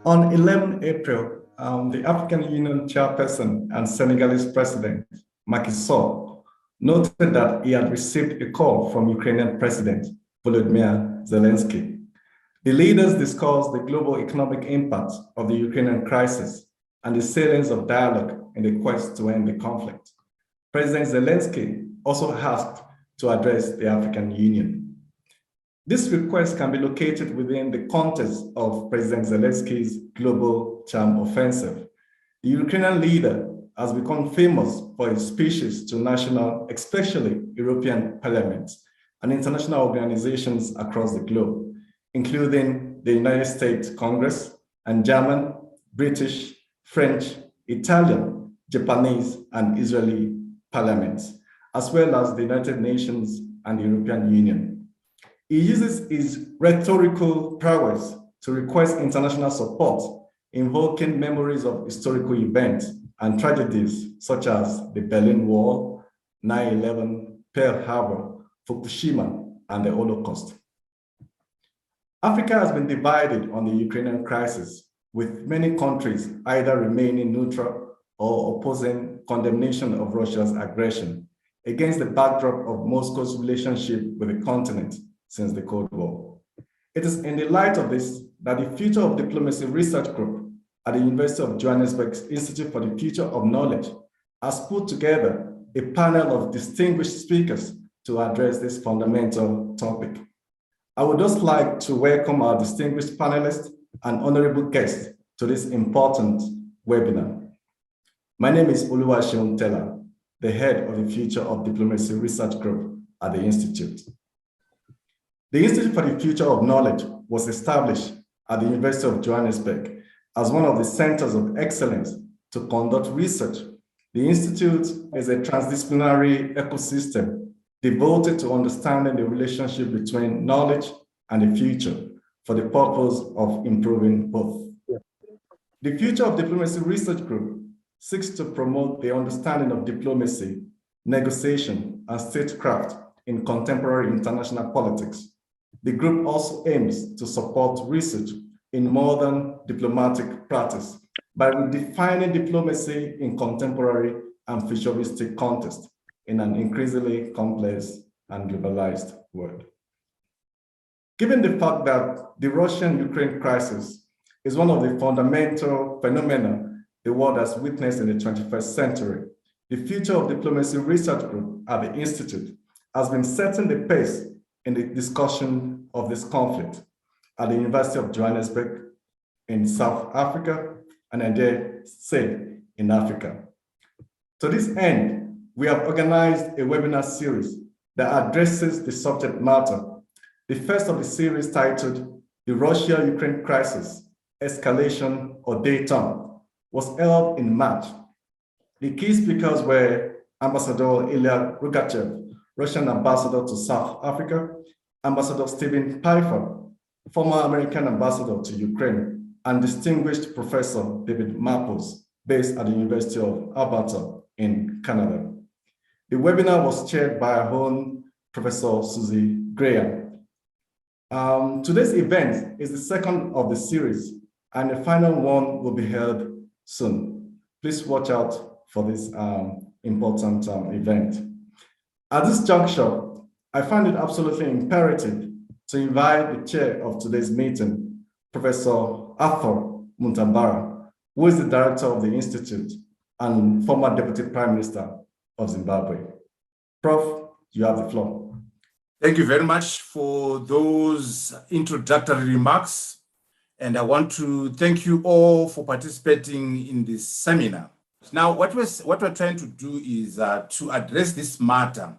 On 11 April, the African Union chairperson and Senegalese president, Macky Sall, noted that he had received a call from Ukrainian President Volodymyr Zelensky. The leaders discussed the global economic impact of the Ukrainian crisis and the salience of dialogue in the quest to end the conflict. President Zelensky also asked to address the African Union. This request can be located within the context of President Zelensky's global charm offensive. The Ukrainian leader has become famous for his speeches to national, especially European parliaments and international organizations across the globe, including the United States Congress and German, British, French, Italian, Japanese, and Israeli parliaments, as well as the United Nations and the European Union. He uses his rhetorical prowess to request international support, invoking memories of historical events and tragedies such as the Berlin Wall, 9/11, Pearl Harbor, Fukushima, and the Holocaust. Africa has been divided on the Ukrainian crisis, with many countries either remaining neutral or opposing condemnation of Russia's aggression against the backdrop of Moscow's relationship with the continent since the Cold War. It is in the light of this that the Future of Diplomacy Research Group at the University of Johannesburg's Institute for the Future of Knowledge has put together a panel of distinguished speakers to address this fundamental topic. I would just like to welcome our distinguished panelists and honorable guests to this important webinar. My name is Oluwaseun Tella, the head of the Future of Diplomacy Research Group at the Institute. The Institute for the Future of Knowledge was established at the University of Johannesburg as one of the centers of excellence to conduct research. The Institute is a transdisciplinary ecosystem devoted to understanding the relationship between knowledge and the future for the purpose of improving both. The Future of Diplomacy Research Group seeks to promote the understanding of diplomacy, negotiation, and statecraft in contemporary international politics. The group also aims to support research in modern diplomatic practice by redefining diplomacy in contemporary and futuristic context in an increasingly complex and globalized world. Given the fact that the Russian-Ukraine crisis is one of the fundamental phenomena the world has witnessed in the 21st century, the Future of Diplomacy Research Group at the Institute has been setting the pace in the discussion of this conflict at the University of Johannesburg in South Africa, and I dare say in Africa. To this end, we have organized a webinar series that addresses the subject matter. The first of the series, titled The Russia-Ukraine Crisis, Escalation or Détente, was held in March. The key speakers were Ambassador Ilya Rugachev, Russian ambassador to South Africa, Ambassador Stephen Pfeiffer, former American ambassador to Ukraine, and distinguished Professor David Maples, based at the University of Alberta in Canada. The webinar was chaired by our own Professor Susie Graham. Today's event is the second of the series, and the final one will be held soon. Please watch out for this important event. At this juncture, I find it absolutely imperative to invite the chair of today's meeting, Professor Arthur Muntabara, who is the director of the Institute and former Deputy Prime Minister of Zimbabwe. Prof, you have the floor. Thank you very much for those introductory remarks. And I want to thank you all for participating in this seminar. Now, what we're trying to do is to address this matter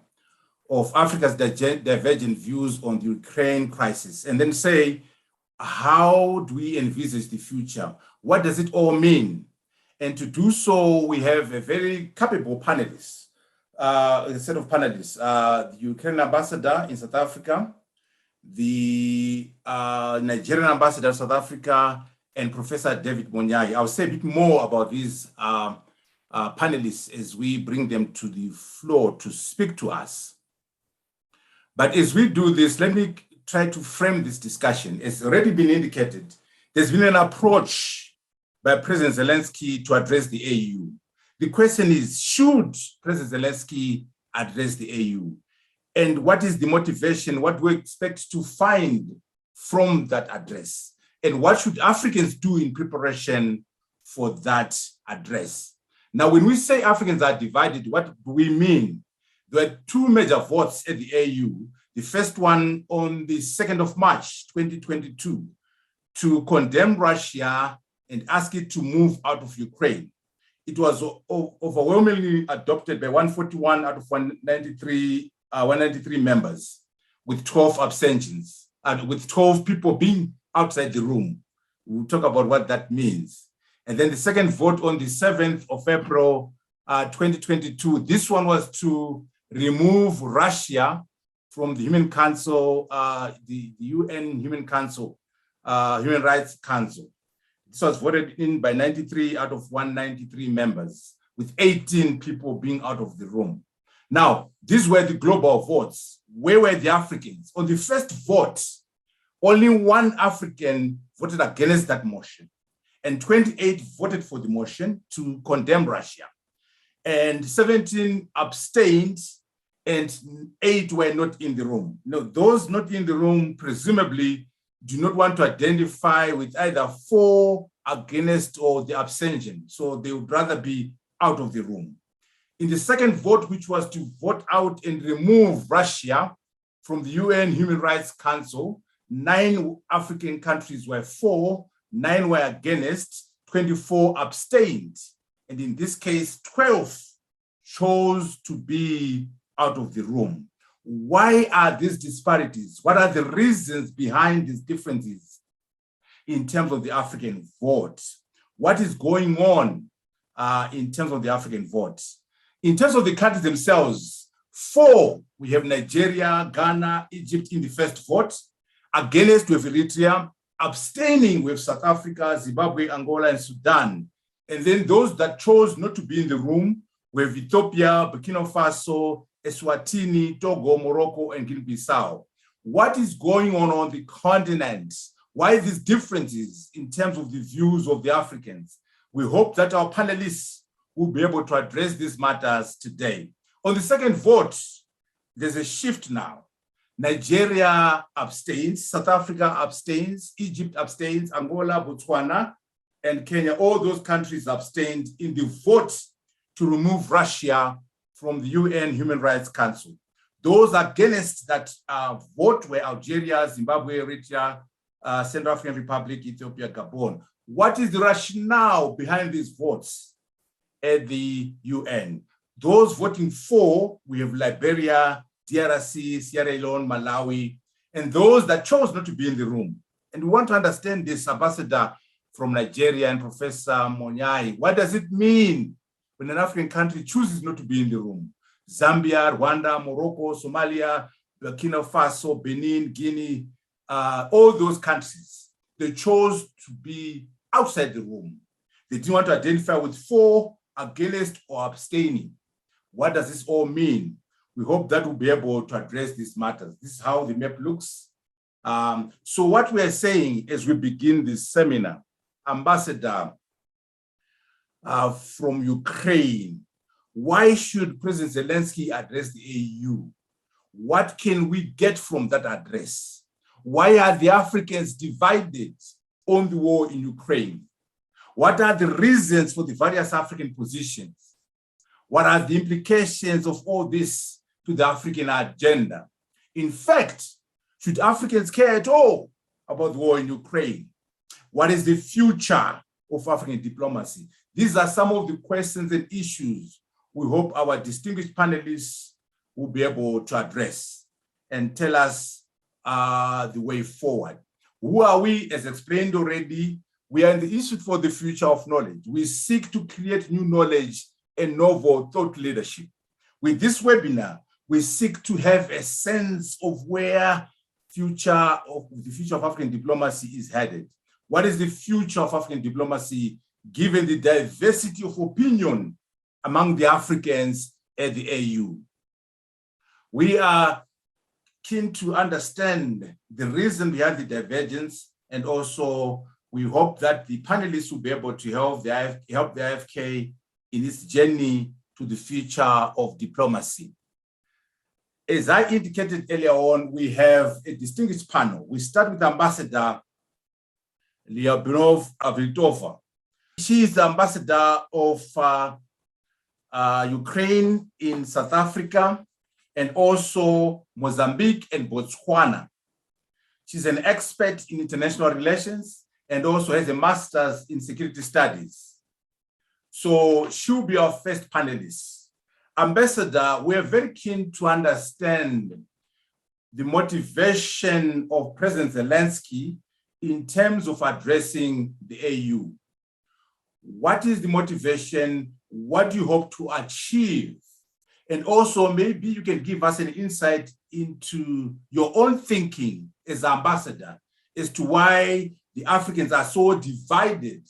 of Africa's divergent views on the Ukraine crisis, and then say, how do we envisage the future? What does it all mean? And to do so, we have a very capable panelists, a set of panelists, the Ukrainian ambassador in South Africa, the Nigerian ambassador in South Africa, and Professor David Monyai. I'll say a bit more about these panelists as we bring them to the floor to speak to us. But as we do this, let me try to frame this discussion. It's already been indicated there's been an approach by President Zelensky to address the AU. The question is, should President Zelensky address the AU? And what is the motivation? What do we expect to find from that address? And what should Africans do in preparation for that address? Now, when we say Africans are divided, what do we mean? There were two major votes at the AU. The first one on the 2nd of March, 2022, to condemn Russia and ask it to move out of Ukraine. It was overwhelmingly adopted by 141 out of 193 members, with 12 abstentions, and with 12 people being outside the room. We'll talk about what that means. And then the second vote on the 7th of April, 2022, this one was to remove Russia from the Human Council, the UN Human Council, Human Rights Council. This was voted in by 93 out of 193 members, with 18 people being out of the room. Now, these were the global votes. Where were the Africans? On the first vote, only one African voted against that motion, and 28 voted for the motion to condemn Russia, and 17 abstained, and 8 were not in the room. Now, those not in the room presumably do not want to identify with either for, against, or the abstention. So they would rather be out of the room. In the second vote, which was to vote out and remove Russia from the UN Human Rights Council, 9 African countries were for, 9 were against, 24 abstained. And in this case, 12 chose to be out of the room. Why are these disparities? What are the reasons behind these differences in terms of the African vote? What is going on in terms of the African vote? In terms of the countries themselves, 4, we have Nigeria, Ghana, Egypt in the first vote. Against, we have Eritrea. Abstaining, we have South Africa, Zimbabwe, Angola, and Sudan. And then those that chose not to be in the room, we have Ethiopia, Burkina Faso, Eswatini, Togo, Morocco, and Guinea-Bissau. What is going on the continent? Why these differences in terms of the views of the Africans? We hope that our panelists will be able to address these matters today. On the second vote, there's a shift now. Nigeria abstains, South Africa abstains, Egypt abstains, Angola, Botswana, and Kenya. All those countries abstained in the vote to remove Russia from the UN Human Rights Council. Those against that vote were Algeria, Zimbabwe, Eritrea, Central African Republic, Ethiopia, Gabon. What is the rationale behind these votes at the UN? Those voting for, we have Liberia, DRC, Sierra Leone, Malawi, and those that chose not to be in the room. And we want to understand this, Ambassador from Nigeria and Professor Monyai. What does it mean when an African country chooses not to be in the room? Zambia, Rwanda, Morocco, Somalia, Burkina Faso, Benin, Guinea, all those countries, they chose to be outside the room. They didn't want to identify with for, against, or abstaining. What does this all mean? We hope that we'll be able to address these matters. This is how the map looks. So what we are saying as we begin this seminar, Ambassador from Ukraine, why should President Zelensky address the AU? What can we get from that address? Why are the Africans divided on the war in Ukraine? What are the reasons for the various African positions? What are the implications of all this to the African agenda? In fact, should Africans care at all about the war in Ukraine? What is the future of African diplomacy? These are some of the questions and issues we hope our distinguished panelists will be able to address and tell us the way forward. Who are we? As explained already, we are in the Institute for the Future of Knowledge. We seek to create new knowledge and novel thought leadership. With this webinar, we seek to have a sense of where the future of African diplomacy is headed. What is the future of African diplomacy given the diversity of opinion among the Africans at the AU? We are keen to understand the reason behind the divergence, and also we hope that the panelists will be able to help the IFK in its journey to the future of diplomacy. As I indicated earlier on, we have a distinguished panel. We start with Ambassador Lyubimov Avritova. She is the ambassador of Ukraine in South Africa and also Mozambique and Botswana. She's an expert in international relations and also has a master's in security studies. So she'll be our first panelist. Ambassador, we're very keen to understand the motivation of President Zelensky in terms of addressing the AU. What is the motivation? What do you hope to achieve? And also maybe you can give us an insight into your own thinking as ambassador as to why the Africans are so divided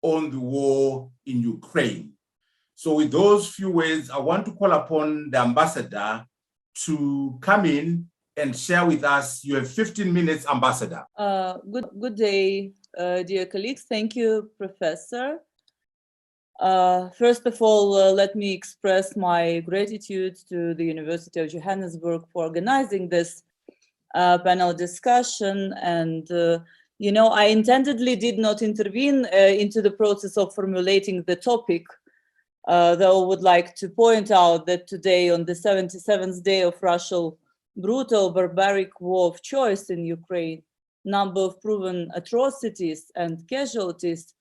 on the war in Ukraine. So with those few words, I want to call upon the ambassador to come in and share with us. You have 15 minutes, ambassador. Good day, dear colleagues. Thank you, Professor. First of all, let me express my gratitude to the University of Johannesburg for organizing this panel discussion. And, you know, I intendedly did not intervene into the process of formulating the topic, though I would like to point out that today, on the 77th day of Russia's brutal, barbaric war of choice in Ukraine, number of proven atrocities and casualties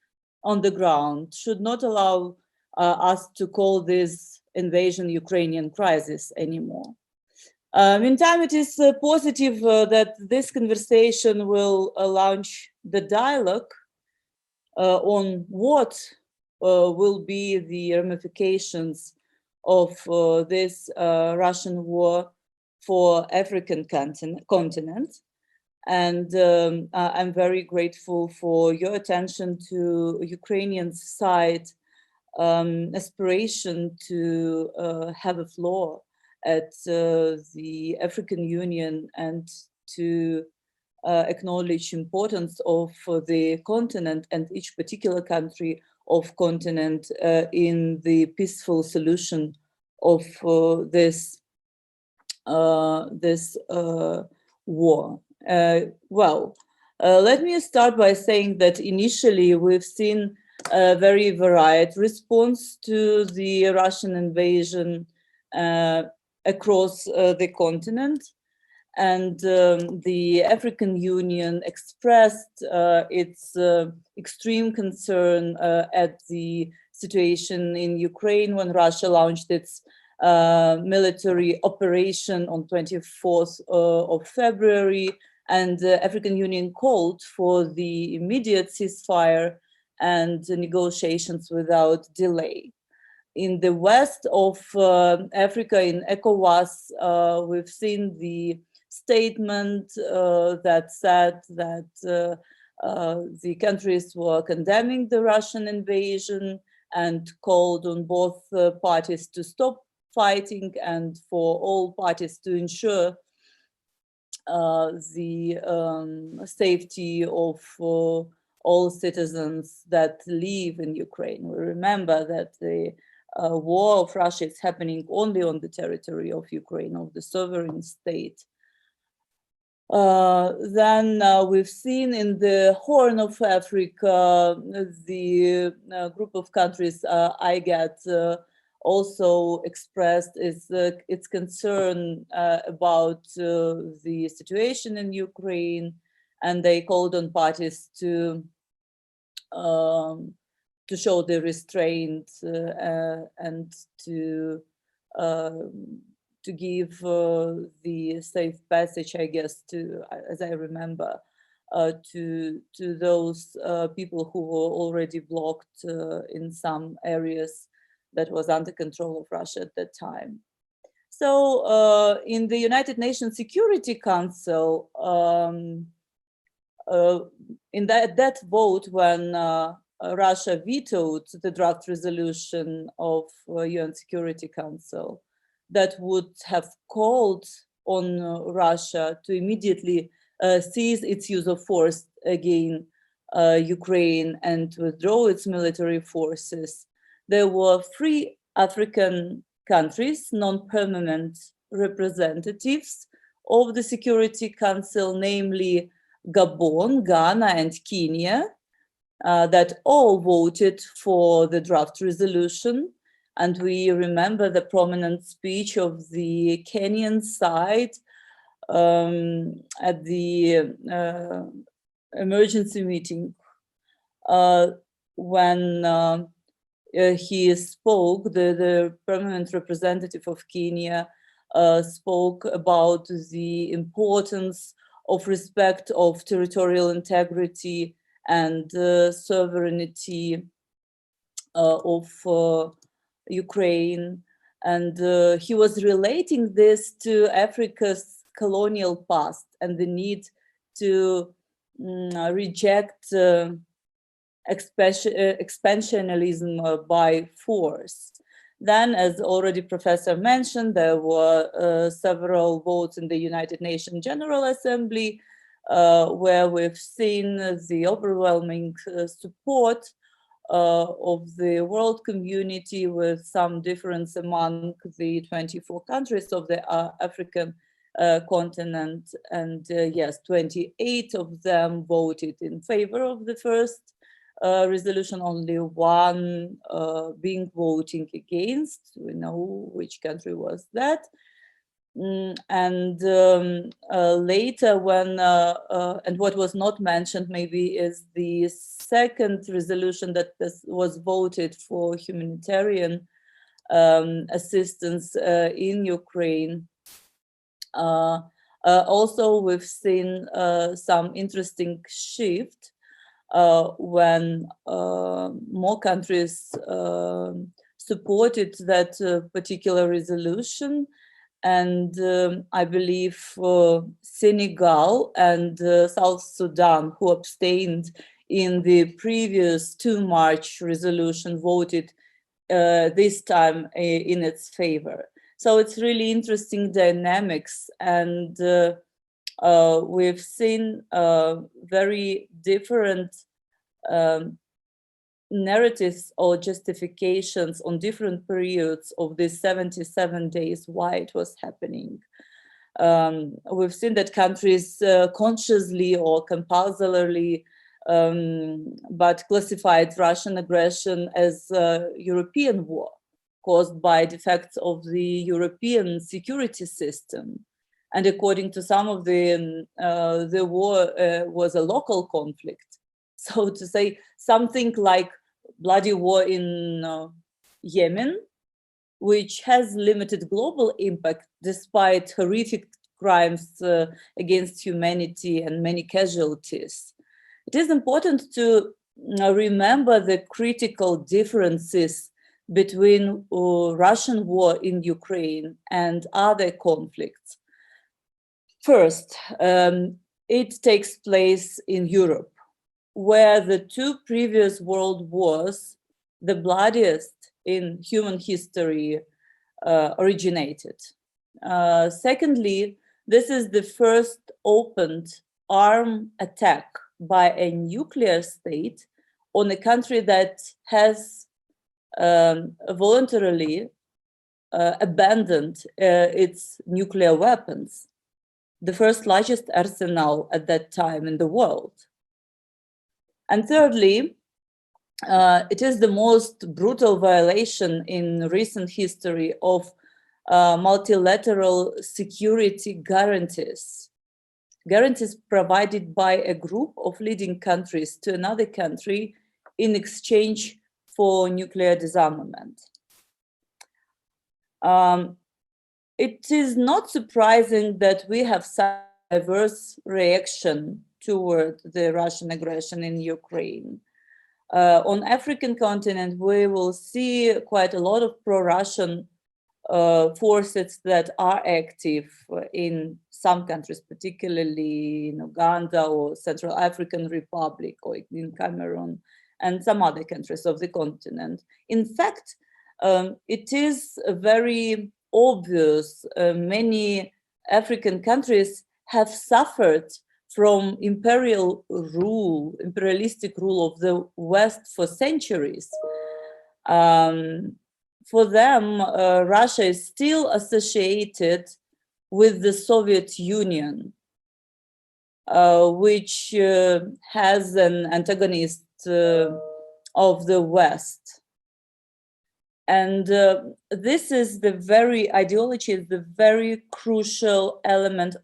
on the ground should not allow us to call this invasion Ukrainian crisis anymore. Meantime, it is positive that this conversation will launch the dialogue on what will be the ramifications of this Russian war for African continent. And I'm very grateful for your attention to Ukrainian side aspiration to have a floor at the African Union and to acknowledge importance of the continent and each particular country of continent in the peaceful solution of this war. Let me start by saying that initially we've seen a very varied response to the Russian invasion across the continent. And the African Union expressed its extreme concern at the situation in Ukraine when Russia launched its military operation on 24th of February, and the African Union called for the immediate ceasefire and negotiations without delay. In the west of Africa, in ECOWAS, we've seen the statement that said that the countries were condemning the Russian invasion and called on both parties to stop fighting and for all parties to ensure the safety of all citizens that live in Ukraine. We remember that the war of Russia is happening only on the territory of Ukraine, of the sovereign state. Then we've seen in the Horn of Africa, the group of countries IGAD also expressed its concern about the situation in Ukraine, and they called on parties to show the restraint and to give the safe passage, I guess, to, as I remember, to those people who were already blocked in some areas that was under control of Russia at that time. So in the United Nations Security Council, in that vote when Russia vetoed the draft resolution of UN Security Council that would have called on Russia to immediately cease its use of force against Ukraine and withdraw its military forces, there were 3 African countries, non-permanent representatives of the Security Council, namely Gabon, Ghana, and Kenya, that all voted for the draft resolution. And we remember the prominent speech of the Kenyan side at the emergency meeting when he spoke, the permanent representative of Kenya spoke about the importance of respect of territorial integrity and sovereignty of Ukraine. And he was relating this to Africa's colonial past and the need to reject expansionism by force. Then, as already Professor mentioned, there were several votes in the United Nations General Assembly where we've seen the overwhelming support of the world community, with some difference among the 24 countries of the African continent. And yes, 28 of them voted in favor of the first resolution, only 1 being voting against. We know which country was that. Later when, and what was not mentioned maybe, is the second resolution that was voted for humanitarian assistance in Ukraine. Also, we've seen some interesting shift when more countries supported that particular resolution. And I believe Senegal and South Sudan, who abstained in the previous 2 March resolution, voted this time in its favor. So it's really interesting dynamics, and we've seen very different narratives or justifications on different periods of these 77 days why it was happening. We've seen that countries consciously or compulsorily but classified Russian aggression as a European war caused by defects of the European security system. And according to some of the war was a local conflict. So to say something like bloody war in Yemen, which has limited global impact despite horrific crimes against humanity and many casualties. It is important to remember the critical differences between Russian war in Ukraine and other conflicts. First, it takes place in Europe, where the 2 previous world wars, the bloodiest in human history, originated. Secondly, this is the first opened armed attack by a nuclear state on a country that has voluntarily abandoned its nuclear weapons, the first largest arsenal at that time in the world. And thirdly, it is the most brutal violation in recent history of multilateral security guarantees provided by a group of leading countries to another country in exchange for nuclear disarmament. It is not surprising that we have such a diverse reaction toward the Russian aggression in Ukraine. On African continent, we will see quite a lot of pro-Russian forces that are active in some countries, particularly in Uganda or Central African Republic or in Cameroon and some other countries of the continent. In fact, it is very obvious many African countries have suffered from imperialistic rule of the West for centuries. For them, Russia is still associated with the Soviet Union, which has an antagonist of the West. And this is the very ideology, is the very crucial element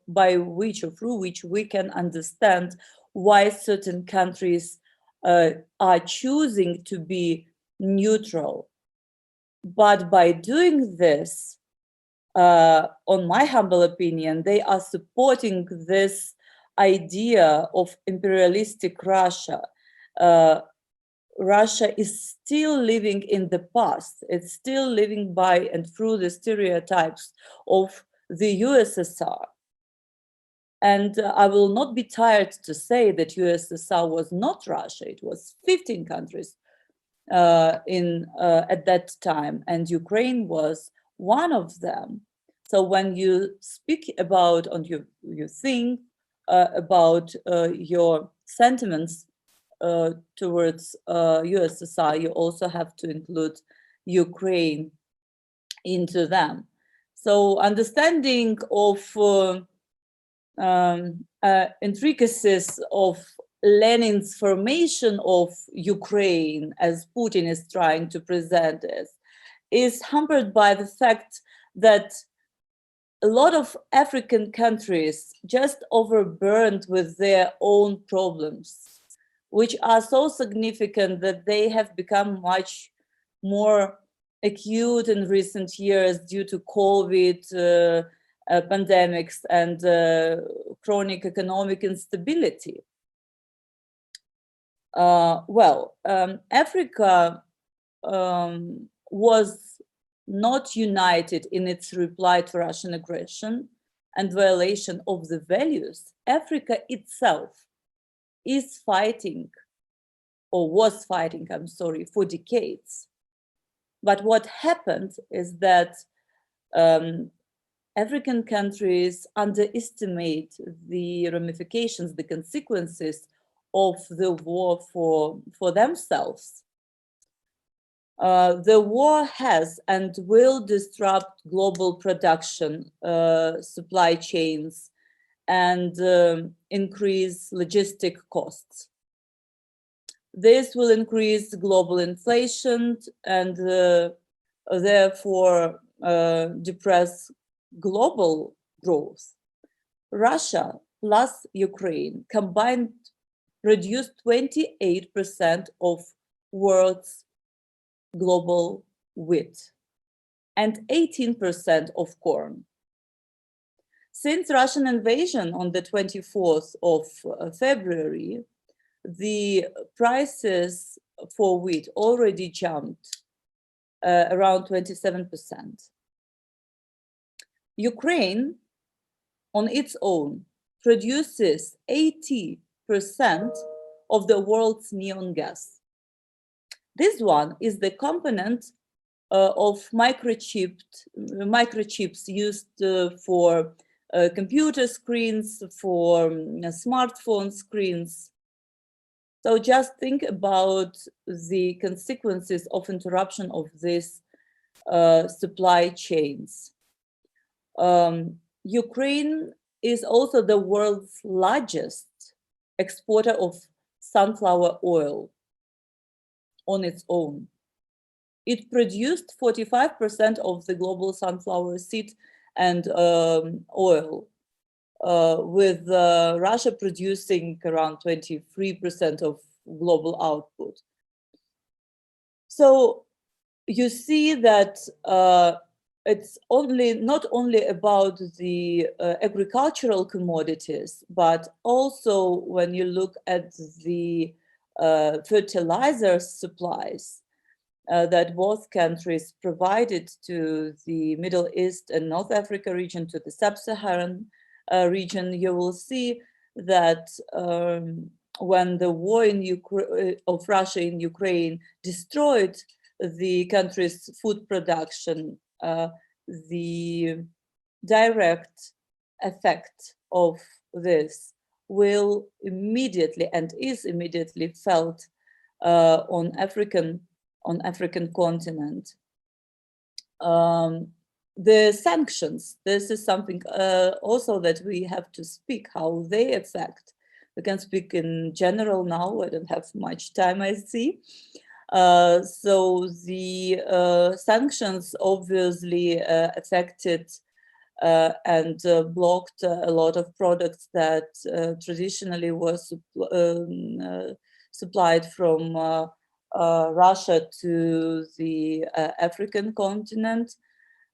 by which or through which we can understand why certain countries are choosing to be neutral. But by doing this, on my humble opinion, they are supporting this idea of imperialistic Russia. Russia is still living in the past. It's still living by and through the stereotypes of the USSR. And I will not be tired to say that USSR was not Russia. It was 15 countries at that time, and Ukraine was one of them. So when you speak about, and you think about your sentiments towards USSR, you also have to include Ukraine into them. So understanding of intricacies of Lenin's formation of Ukraine, as Putin is trying to present it, is hampered by the fact that a lot of African countries just overburdened with their own problems, which are so significant that they have become much more acute in recent years due to COVID, pandemics, and chronic economic instability. Africa was not united in its reply to Russian aggression and violation of the values. Africa itself is fighting, or was fighting, I'm sorry, for decades. But what happened is that African countries underestimate the ramifications, the consequences of the war for themselves. The war has and will disrupt global production, supply chains, and increase logistic costs. This will increase global inflation and therefore depress global growth. Russia plus Ukraine combined produced 28% of world's global wheat and 18% of corn. Since Russian invasion on the 24th of February, the prices for wheat already jumped around 27%. Ukraine, on its own, produces 80% of the world's neon gas. This one is the component of microchips used for computer screens, for smartphone screens. So just think about the consequences of interruption of these supply chains. Ukraine is also the world's largest exporter of sunflower oil on its own. It produced 45% of the global sunflower seed and oil, with Russia producing around 23% of global output. So you see that it's not only about the agricultural commodities, but also when you look at the fertilizer supplies that both countries provided to the Middle East and North Africa region, to the Sub-Saharan region, you will see that when the war of Russia in Ukraine destroyed the country's food production, the direct effect of this will immediately and is immediately felt on African continent. The sanctions, this is something also that we have to speak, how they affect. We can speak in general now, I don't have much time, I see. So the sanctions obviously affected and blocked a lot of products that traditionally were supplied from Russia to the African continent.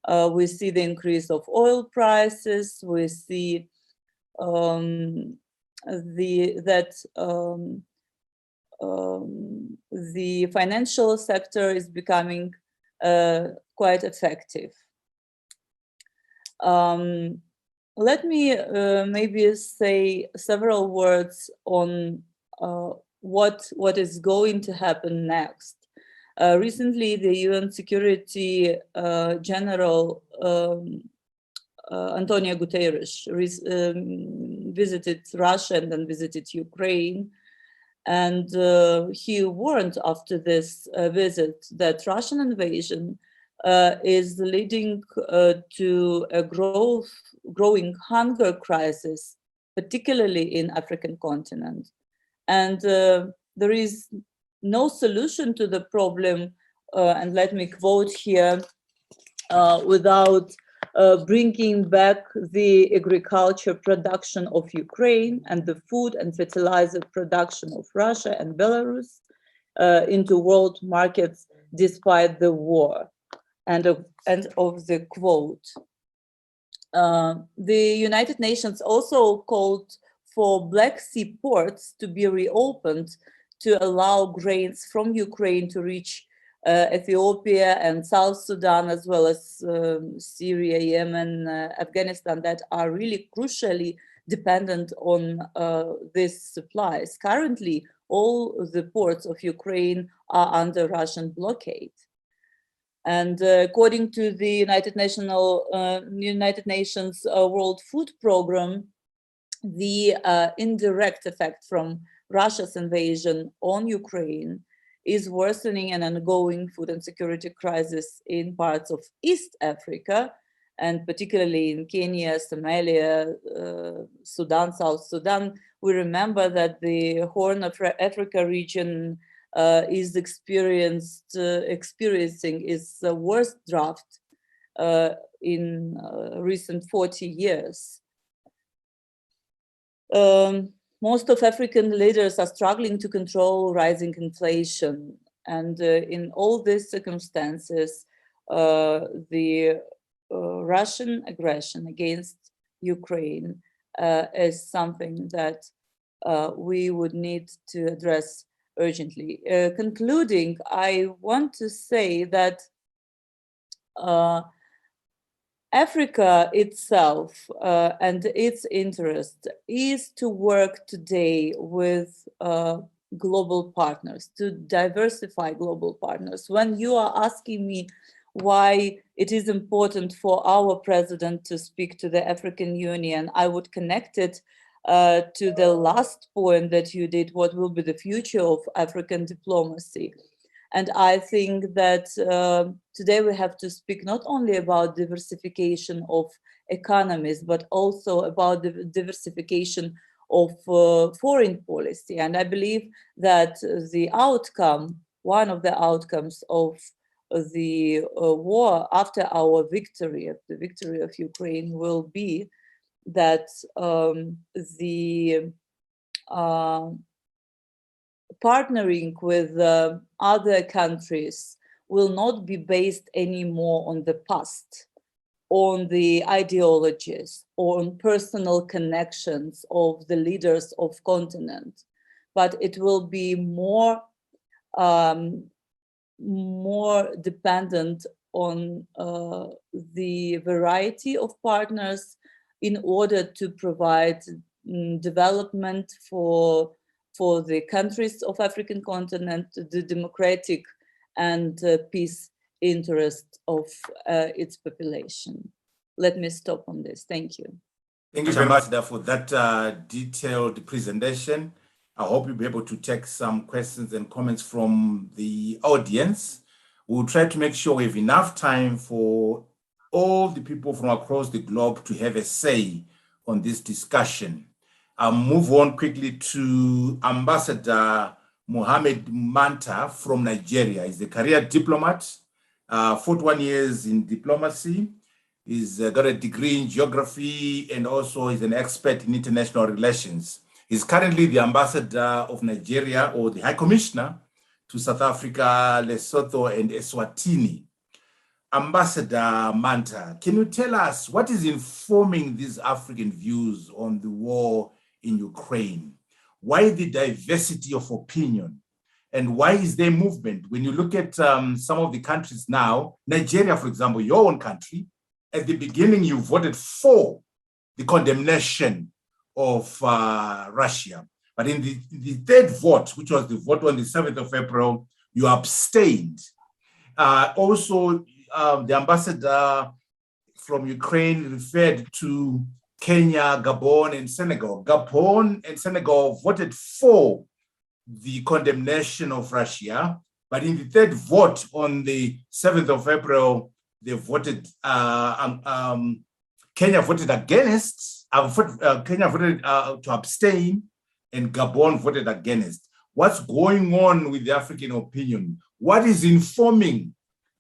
We see the increase of oil prices. We see the financial sector is becoming quite effective. Let me maybe say several words on what is going to happen next. Recently, the UN Security General Antonio Guterres visited Russia and then visited Ukraine. And he warned after this visit that Russian invasion is leading to a growing hunger crisis, particularly in African continent. And there is no solution to the problem, and let me quote here, without bringing back the agriculture production of Ukraine and the food and fertilizer production of Russia and Belarus into world markets despite the war. End of the quote. The United Nations also called for Black Sea ports to be reopened to allow grains from Ukraine to reach Ethiopia and South Sudan, as well as Syria, Yemen, Afghanistan, that are really crucially dependent on these supplies. Currently, all the ports of Ukraine are under Russian blockade. And according to the United Nations World Food Programme, the indirect effect from Russia's invasion on Ukraine is worsening an ongoing food and security crisis in parts of East Africa, and particularly in Kenya, Somalia, Sudan, South Sudan. We remember that the Horn of Africa region is experiencing its worst drought in recent 40 years. Most of African leaders are struggling to control rising inflation. And in all these circumstances, the Russian aggression against Ukraine is something that we would need to address urgently. Concluding, I want to say that Africa itself and its interest is to work today with global partners, to diversify global partners. When you are asking me why it is important for our president to speak to the African Union, I would connect it to the last point that you did, what will be the future of African diplomacy. And I think that today we have to speak not only about diversification of economies, but also about the diversification of foreign policy. And I believe that the outcome, one of the outcomes of the war after our victory, the victory of Ukraine, will be that the partnering with other countries will not be based anymore on the past, on the ideologies, or on personal connections of the leaders of continent, but it will be more dependent on the variety of partners in order to provide development for the countries of African continent, the democratic and peace interest of its population. Let me stop on this. Thank you. Thank you, Ambassador, for that detailed presentation. I hope you'll be able to take some questions and comments from the audience. We'll try to make sure we have enough time for all the people from across the globe to have a say on this discussion. I'll move on quickly to Ambassador Mohammed Manta from Nigeria. He's a career diplomat, 41 years in diplomacy. He's got a degree in geography and also is an expert in international relations. He's currently the ambassador of Nigeria, or the High Commissioner, to South Africa, Lesotho, and Eswatini. Ambassador Manta, can you tell us what is informing these African views on the war in Ukraine? Why the diversity of opinion? And why is there movement? When you look at some of the countries now, Nigeria, for example, your own country, at the beginning, you voted for the condemnation of Russia. But in the third vote, which was the vote on the 7th of April, you abstained. Also, the ambassador from Ukraine referred to Kenya, Gabon, and Senegal. Gabon and Senegal voted for the condemnation of Russia, but in the third vote on the 7th of April, they voted, Kenya voted against, Kenya voted to abstain, and Gabon voted against. What's going on with the African opinion? What is informing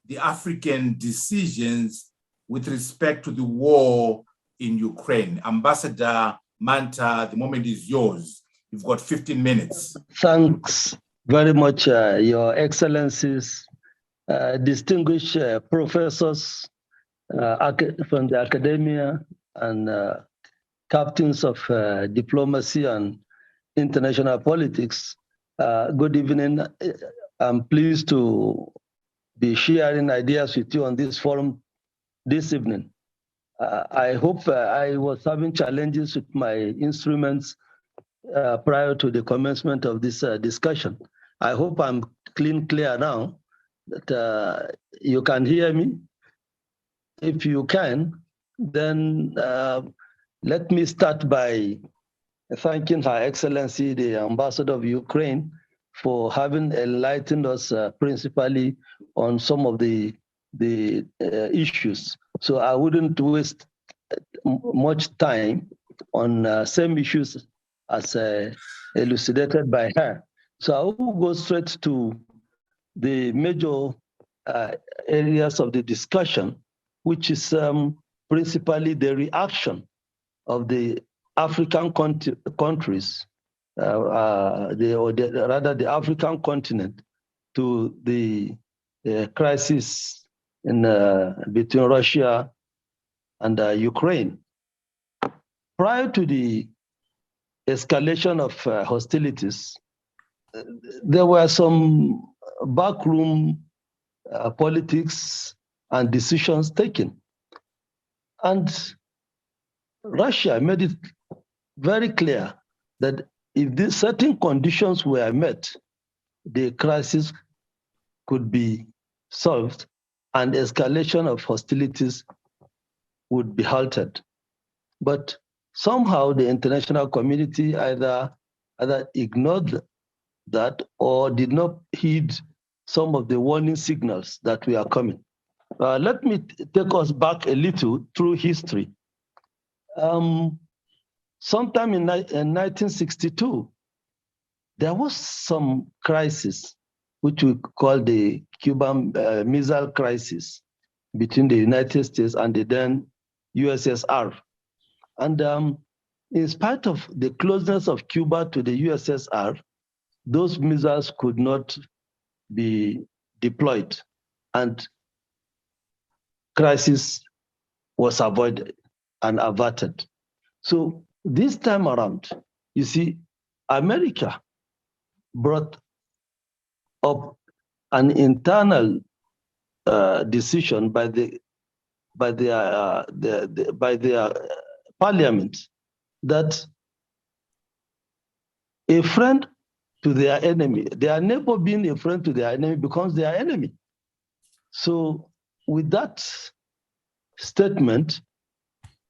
the African decisions with respect to the war in Ukraine? Ambassador Manta, the moment is yours. You've got 15 minutes. Thanks very much, Your Excellencies, distinguished professors from the academia and captains of diplomacy and international politics. Good evening. I'm pleased to be sharing ideas with you on this forum this evening. I hope I was having challenges with my instruments prior to the commencement of this discussion. I hope I'm clear now that you can hear me. If you can, then let me start by thanking Her Excellency, the Ambassador of Ukraine, for having enlightened us principally on some of the issues. So I wouldn't waste much time on same issues as elucidated by her. So I will go straight to the major areas of the discussion, which is principally the reaction of the African countries, rather the African continent, to the crisis in between Russia and Ukraine. Prior to the escalation of hostilities, there were some backroom politics and decisions taken. And Russia made it very clear that if these certain conditions were met, the crisis could be solved and escalation of hostilities would be halted. But somehow the international community either ignored that or did not heed some of the warning signals that we are coming. Let me take us back a little through history. Sometime in 1962, there was some crisis, which we call the Cuban Missile Crisis, between the United States and the then USSR. And in spite of the closeness of Cuba to the USSR, those missiles could not be deployed, and crisis was avoided and averted. So this time around, you see, America brought up an internal decision by their parliament that a friend to their enemy, their neighbor being a friend to their enemy becomes their enemy. So with that statement,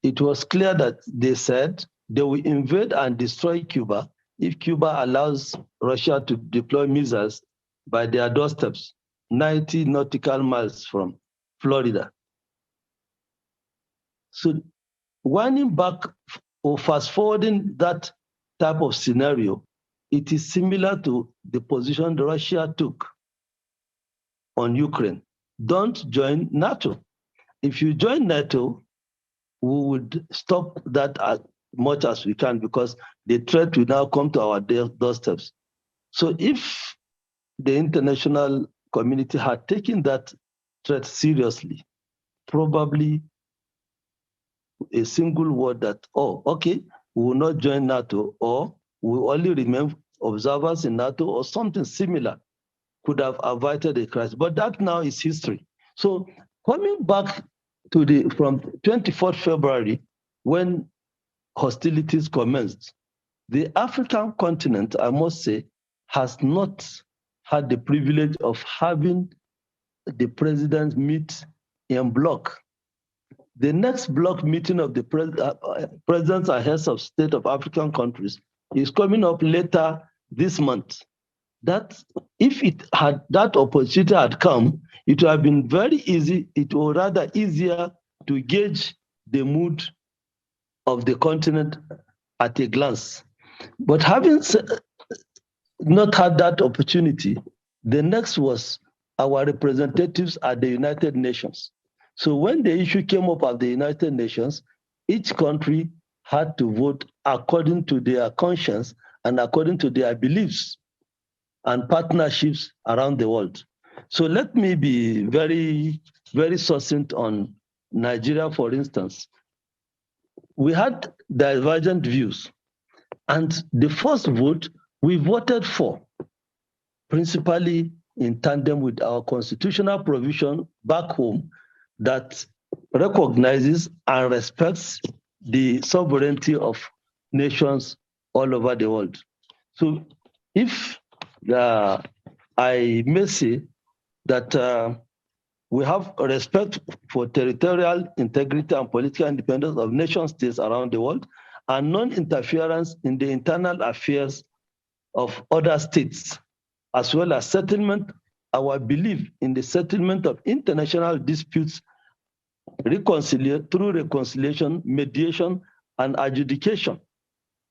it was clear that they said they will invade and destroy Cuba if Cuba allows Russia to deploy missiles by their doorsteps, 90 nautical miles from Florida. So winding back or fast forwarding that type of scenario, it is similar to the position Russia took on Ukraine. Don't join NATO. If you join NATO, we would stop that as much as we can because the threat will now come to our doorsteps. So if the international community had taken that threat seriously, probably a single word that, oh, okay, we will not join NATO, or we will only remain observers in NATO, or something similar could have avoided the crisis. But that now is history. So coming back to from 24th February, when hostilities commenced, the African continent, I must say, has not had the privilege of having the presidents meet en bloc. The next bloc meeting of the presidents and heads of state of African countries is coming up later this month. That if that opportunity had come, it would have been very easy, it was rather easier to gauge the mood of the continent at a glance. But having not had that opportunity, the next was our representatives at the United Nations. So when the issue came up at the United Nations, each country had to vote according to their conscience and according to their beliefs and partnerships around the world. So let me be very, very succinct on Nigeria, for instance. We had divergent views, and the first vote we voted for, principally in tandem with our constitutional provision back home that recognizes and respects the sovereignty of nations all over the world. So if I may say that we have respect for territorial integrity and political independence of nation states around the world, and non-interference in the internal affairs of other states, as well as settlement, our belief in the settlement of international disputes through reconciliation, mediation, and adjudication.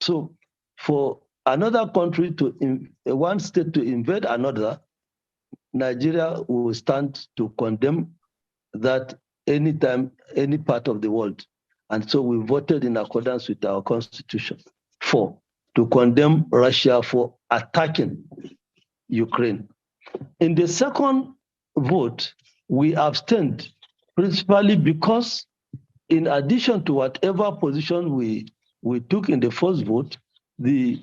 So for another country one state to invade another, Nigeria will stand to condemn that anytime, any part of the world. And so we voted in accordance with our constitution to condemn Russia for attacking Ukraine. In the second vote, we abstained principally because in addition to whatever position we took in the first vote, the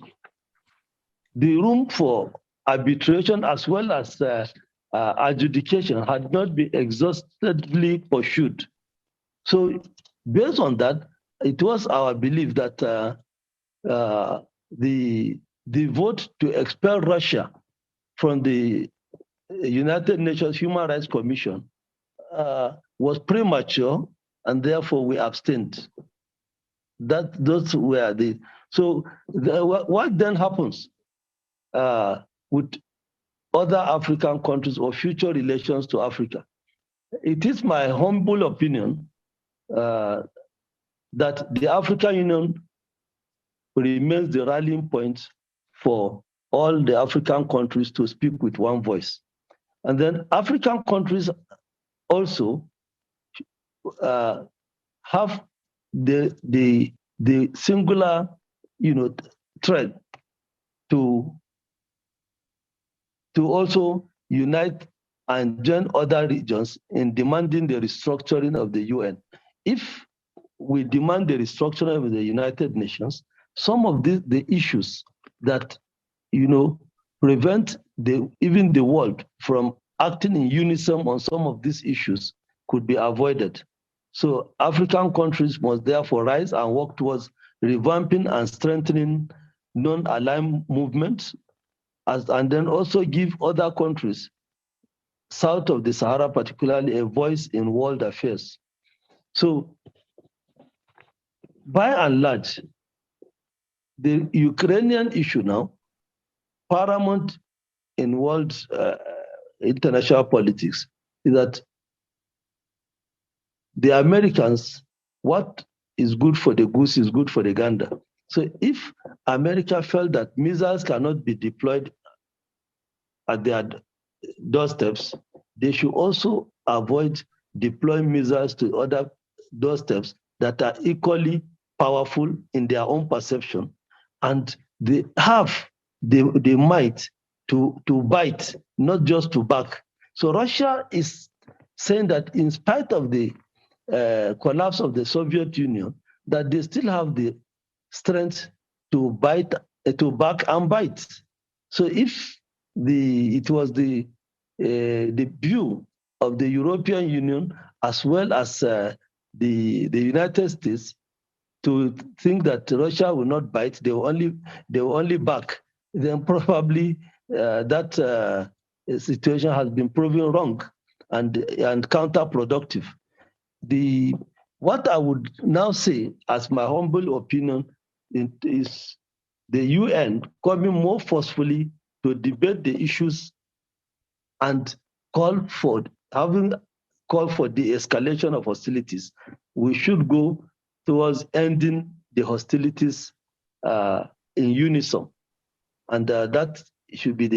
room for arbitration as well as adjudication had not been exhaustively pursued. So based on that, it was our belief that the vote to expel Russia from the United Nations Human Rights Commission was premature, and therefore we abstained. Those were what then happens with other African countries or future relations to Africa? It is my humble opinion that the African Union remains the rallying point for all the African countries to speak with one voice. And then African countries also have the singular, thread to also unite and join other regions in demanding the restructuring of the UN. If we demand the restructuring of the United Nations, some of the issues that prevent even the world from acting in unison on some of these issues could be avoided. So African countries must therefore rise and work towards revamping and strengthening non-aligned movements, and then also give other countries south of the Sahara particularly a voice in world affairs. So by and large, the Ukrainian issue now, paramount in world international politics, is that the Americans, what is good for the goose is good for the gander. So if America felt that missiles cannot be deployed at their doorsteps, they should also avoid deploying missiles to other doorsteps that are equally powerful in their own perception, and they have the might to bite, not just to back. So Russia is saying that in spite of the collapse of the Soviet Union, that they still have the strength to bite, to back and bite. So if it was the view of the European Union as well as the United States to think that Russia will not bite, they will only back, then probably that situation has been proven wrong and counterproductive. What I would now say, as my humble opinion, is the UN coming more forcefully to debate the issues and call for the escalation of hostilities. We should go towards ending the hostilities in unison, and that should be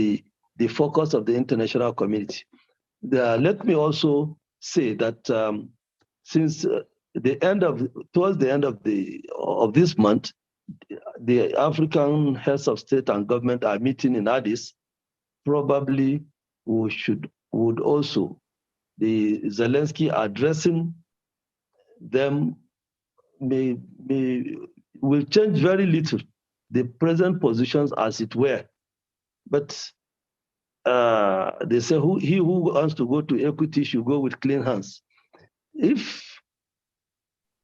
the focus of the international community. Let me also say that since towards the end of this month, the African heads of state and government are meeting in Addis. Probably would also the Zelensky addressing them will change very little the present positions as it were. But they say he who wants to go to equity should go with clean hands. If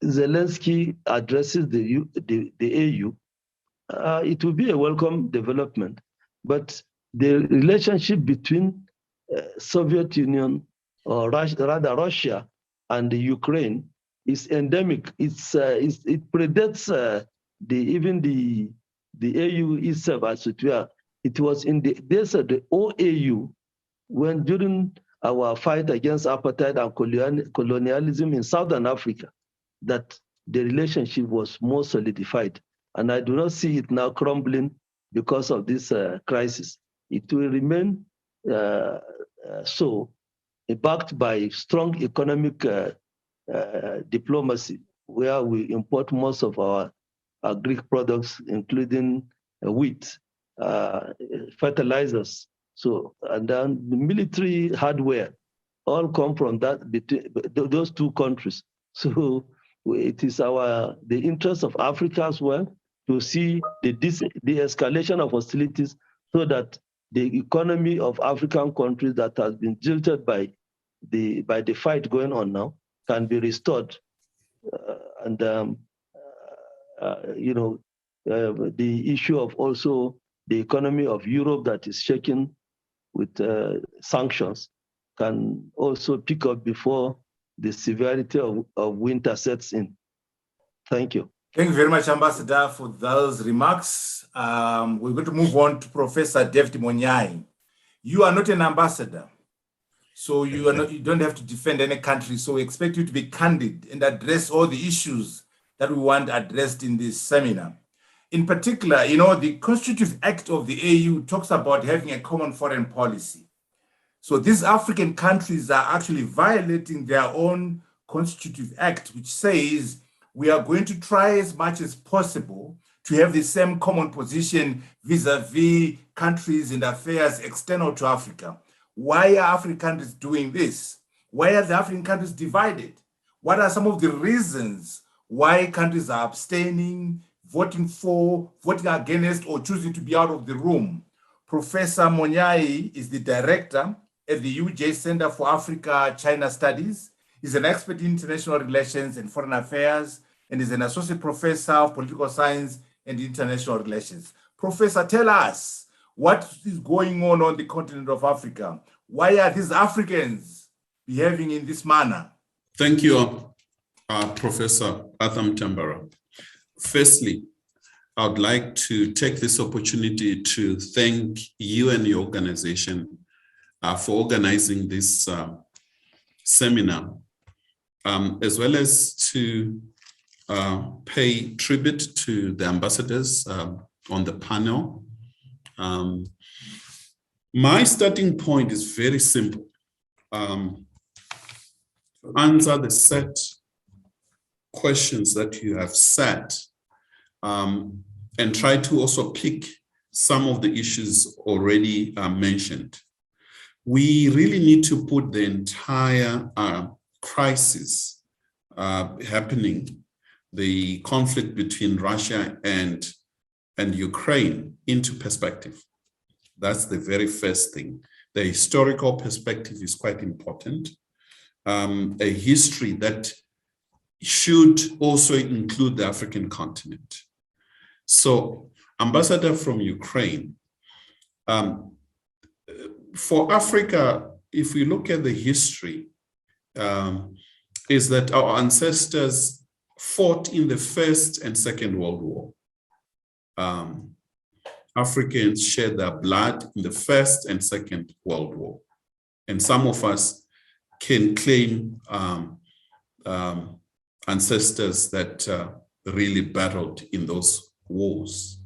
Zelensky addresses the AU, it will be a welcome development. But the relationship between Soviet Union, or rather Russia, and the Ukraine is endemic. It predates even the AU itself, as it were. It was in the days of the OAU, when during our fight against apartheid and colonialism in Southern Africa, that the relationship was more solidified. And I do not see it now crumbling because of this crisis. It will remain so, backed by strong economic diplomacy, where we import most of our Greek products, including wheat, fertilizers. So, and then the military hardware all come from those two countries. So it is the interest of Africa as well to see the escalation of hostilities, so that the economy of African countries that has been jilted by the fight going on now can be restored. The issue of also the economy of Europe that is shaken with sanctions can also pick up before the severity of winter sets in. Thank you. Thank you very much, Ambassador, for those remarks. We're going to move on to Professor David Monyai. You are not an ambassador, so you don't have to defend any country. So we expect you to be candid and address all the issues that we want addressed in this seminar. In particular, the Constitutive Act of the AU talks about having a common foreign policy. So these African countries are actually violating their own Constitutive Act, which says we are going to try as much as possible to have the same common position vis-a-vis countries and affairs external to Africa. Why are African countries doing this? Why are the African countries divided? What are some of the reasons why countries are abstaining, voting for, voting against, or choosing to be out of the room? Professor Monyai is the director at the UJ Center for Africa-China Studies. He's an expert in international relations and foreign affairs, and is an associate professor of political science and international relations. Professor, tell us what is going on the continent of Africa. Why are these Africans behaving in this manner? Thank you, Professor Atham Tambara. Firstly, I would like to take this opportunity to thank you and your organization for organizing this seminar, as well as to pay tribute to the ambassadors on the panel. My starting point is very simple. Answer the set questions that you have set, and try to also pick some of the issues already mentioned. We really need to put the entire crisis happening, the conflict between Russia and Ukraine, into perspective. That's the very first thing. The historical perspective is quite important. A history that should also include the African continent. So, Ambassador from Ukraine, for Africa, if we look at the history, is that our ancestors fought in the First and Second World War. Africans shed their blood in the First and Second World War. And some of us can claim ancestors that really battled in those wars.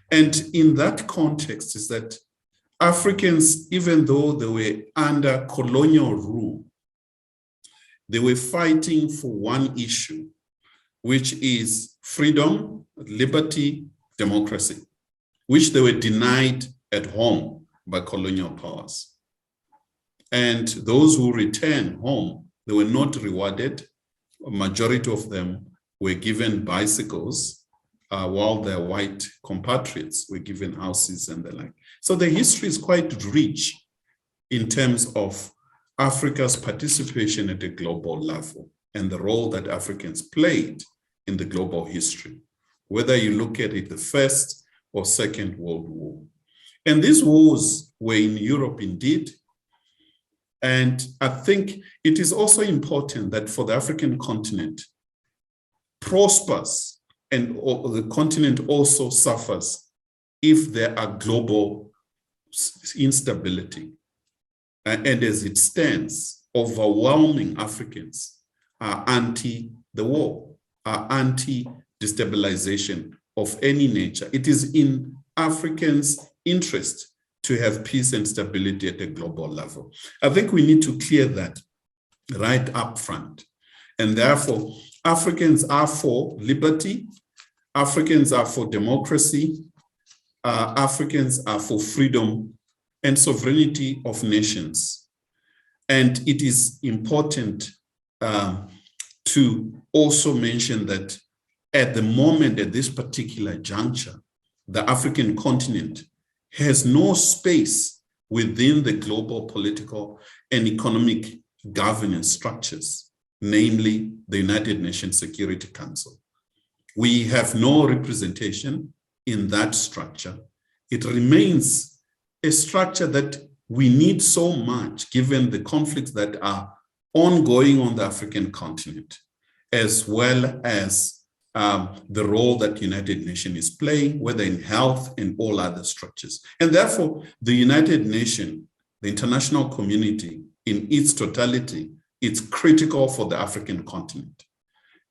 And in that context is that Africans, even though they were under colonial rule, they were fighting for one issue, which is freedom, liberty, democracy, which they were denied at home by colonial powers. And those who returned home, they were not rewarded. A majority of them were given bicycles, while their white compatriots were given houses and the like. So the history is quite rich in terms of Africa's participation at a global level and the role that Africans played in the global history, whether you look at it the First or Second World War. And these wars were in Europe indeed. And I think it is also important that for the African continent prospers and the continent also suffers if there are global instability. And as it stands, overwhelming Africans are anti the war, are anti-destabilization of any nature. It is in Africans' interest to have peace and stability at a global level. I think we need to clear that right up front. And therefore, Africans are for liberty, Africans are for democracy, Africans are for freedom and sovereignty of nations. And it is important to also mention that at the moment, at this particular juncture, the African continent has no space within the global political and economic governance structures, namely the United Nations Security Council. We have no representation in that structure. It remains a structure that we need so much given the conflicts that are ongoing on the African continent, as well as the role that the United Nations is playing, whether in health and all other structures. And therefore, the United Nations, the international community in its totality, it's critical for the African continent.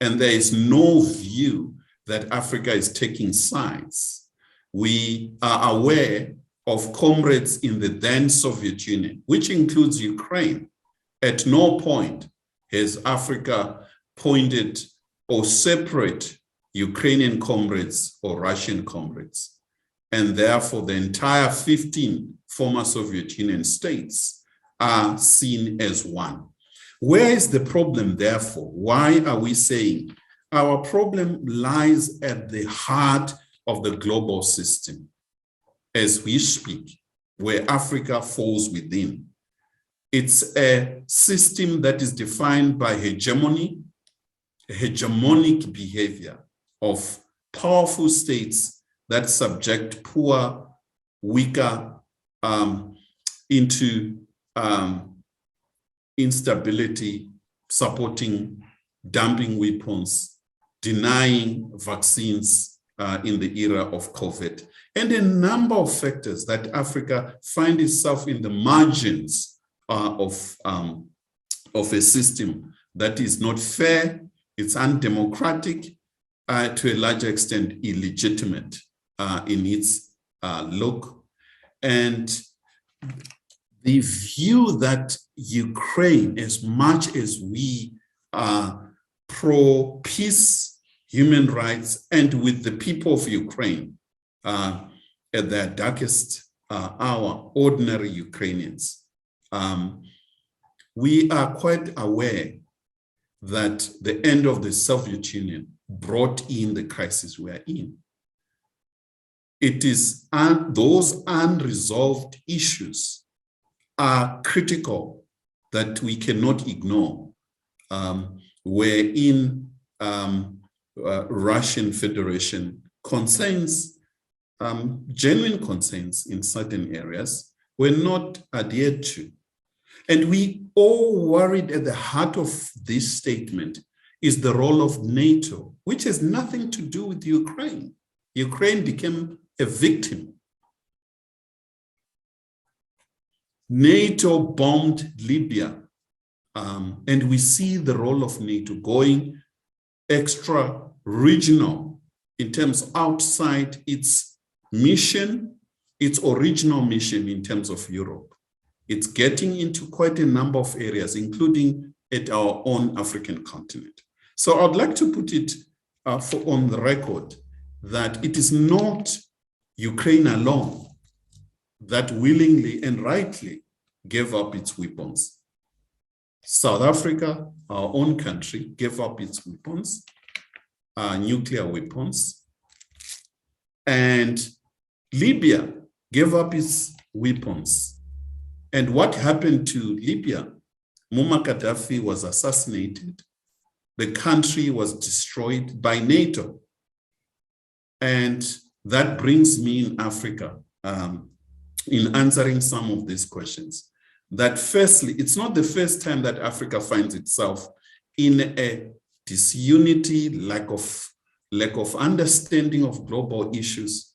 And there is no view that Africa is taking sides. We are aware of comrades in the then Soviet Union, which includes Ukraine. At no point has Africa pointed or separate Ukrainian comrades or Russian comrades. And therefore, the entire 15 former Soviet Union states are seen as one. Where is the problem, therefore? Why are we saying our problem lies at the heart of the global system as we speak, where Africa falls within? It's a system that is defined by hegemony, hegemonic behavior of powerful states that subject poor, weaker into instability, supporting dumping weapons denying vaccines in the era of COVID, and a number of factors that Africa finds itself in the margins of a system that is not fair, it's undemocratic, to a large extent illegitimate in its look. And the view that Ukraine, as much as we are pro-peace, human rights, and with the people of Ukraine at their darkest hour, ordinary Ukrainians, we are quite aware that the end of the Soviet Union brought in the crisis we are in. It is those unresolved issues are critical that we cannot ignore, wherein Russian Federation concerns, genuine concerns in certain areas were not adhered to. And we all worried at the heart of this statement is the role of NATO, which has nothing to do with Ukraine. Ukraine became a victim. NATO bombed Libya, and we see the role of NATO going extra-regional in terms outside its mission, its original mission in terms of Europe. It's getting into quite a number of areas, including at our own African continent. So I'd like to put it on the record that it is not Ukraine alone that willingly and rightly gave up its weapons. South Africa, our own country, gave up its weapons, nuclear weapons, and Libya gave up its weapons. And what happened to Libya? Muammar Gaddafi was assassinated. The country was destroyed by NATO. And that brings me in Africa, in answering some of these questions, that firstly, it's not the first time that Africa finds itself in a disunity, lack of understanding of global issues,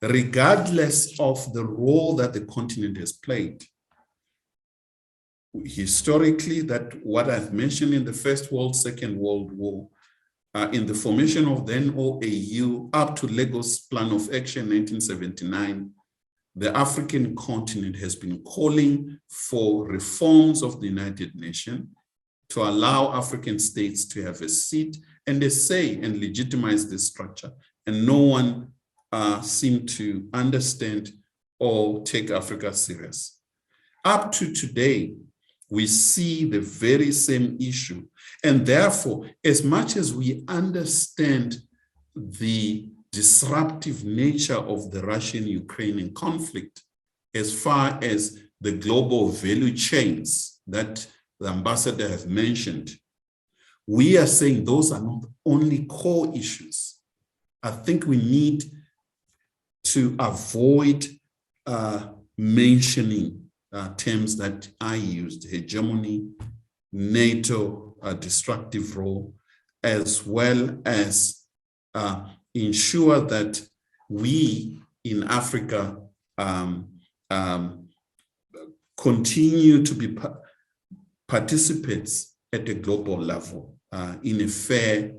regardless of the role that the continent has played. Historically, that what I've mentioned in the First World, Second World War, in the formation of then OAU up to Lagos Plan of Action 1979, the African continent has been calling for reforms of the United Nations to allow African states to have a seat and a say and legitimize this structure. And no one seemed to understand or take Africa serious. Up to today, we see the very same issue. And therefore, as much as we understand the disruptive nature of the Russian-Ukrainian conflict, as far as the global value chains that the ambassador has mentioned, we are saying those are not only core issues. I think we need to avoid mentioning terms that I used: hegemony, NATO, destructive role, as well as ensure that we in Africa continue to be participants at a global level in a fair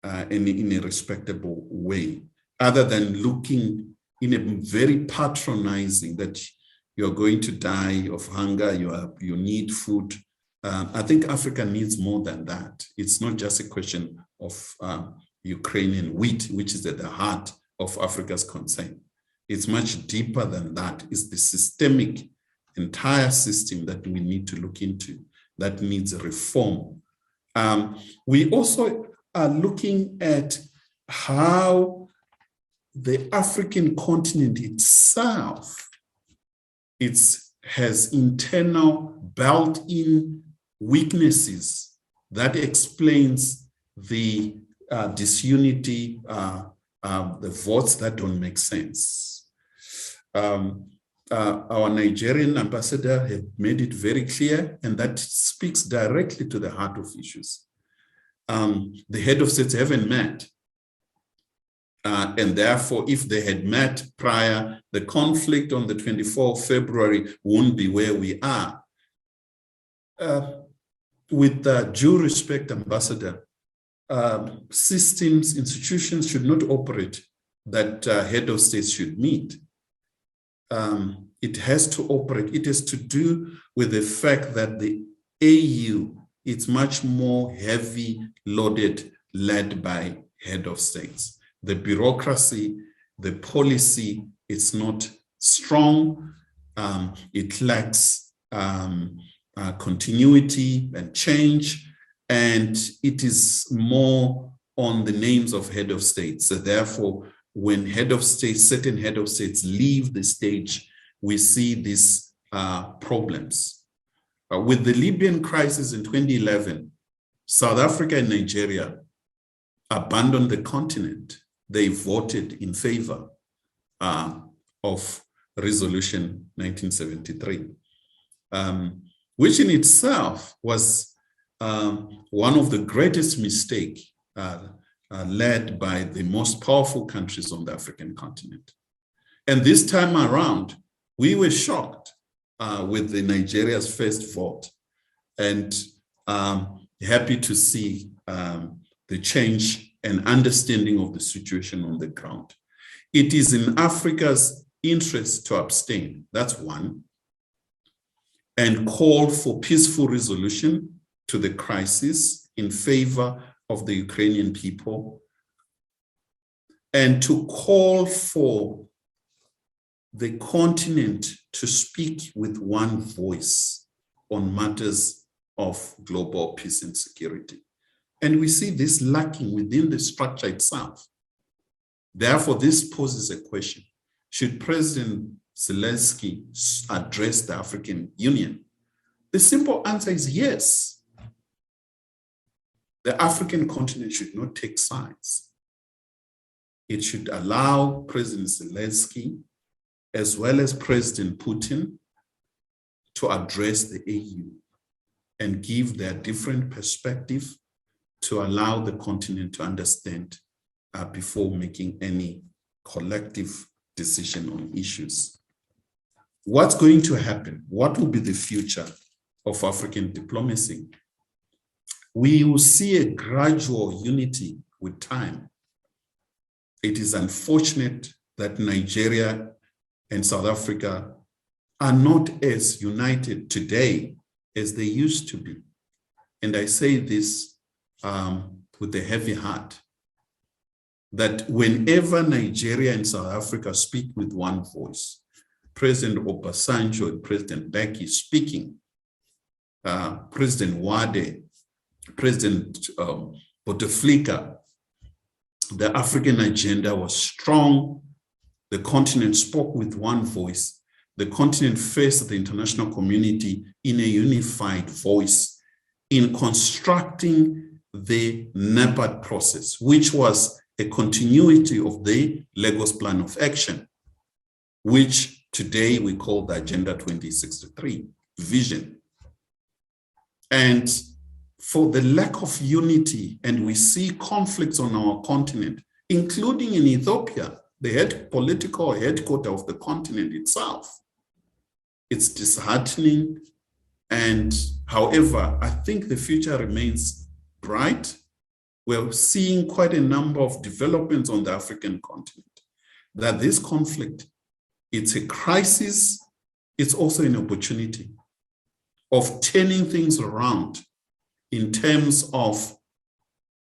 and in a respectable way, other than looking in a very patronizing that you're going to die of hunger, you need food. I think Africa needs more than that. It's not just a question of Ukrainian wheat, which is at the heart of Africa's concern. It's much deeper than that. It's the systemic entire system that we need to look into that needs reform. We also are looking at how the African continent itself has internal built-in weaknesses that explains the disunity, the votes that don't make sense. Our Nigerian ambassador had made it very clear, and that speaks directly to the heart of issues, the head of states haven't met. And therefore, if they had met prior, the conflict on the 24th of February won't be where we are. With due respect, Ambassador, systems, institutions should not operate that head of states should meet. It has to operate. It has to do with the fact that the AU, it's much more heavy loaded, led by head of states. The bureaucracy, the policy, it's not strong. It lacks continuity and change, and it is more on the names of head of states. So therefore, when certain head of states leave the stage, we see these problems. With the Libyan crisis in 2011, South Africa and Nigeria abandoned the continent. They voted in favor of Resolution 1973, which in itself was one of the greatest mistakes led by the most powerful countries on the African continent. And this time around, we were shocked with the Nigeria's first vote, and happy to see the change and understanding of the situation on the ground. It is in Africa's interest to abstain, that's one, and call for peaceful resolution to the crisis in favor of the Ukrainian people, and to call for the continent to speak with one voice on matters of global peace and security. And we see this lacking within the structure itself. Therefore, this poses a question. Should President Zelensky address the African Union? The simple answer is yes. The African continent should not take sides. It should allow President Zelensky, as well as President Putin, to address the AU and give their different perspective to allow the continent to understand before making any collective decision on issues. What's going to happen? What will be the future of African diplomacy? We will see a gradual unity with time. It is unfortunate that Nigeria and South Africa are not as united today as they used to be. And I say this with a heavy heart, that whenever Nigeria and South Africa speak with one voice, President Obasanjo and President Beki speaking, President Wade, President Bouteflika, the African agenda was strong. The continent spoke with one voice. The continent faced the international community in a unified voice in constructing the NEPAD process, which was a continuity of the Lagos Plan of Action, which today we call the Agenda 2063 vision. And for the lack of unity, and we see conflicts on our continent, including in Ethiopia, the political headquarters of the continent itself, it's disheartening. And however, I think the future remains bright. We're seeing quite a number of developments on the African continent, that this conflict, it's a crisis, it's also an opportunity of turning things around in terms of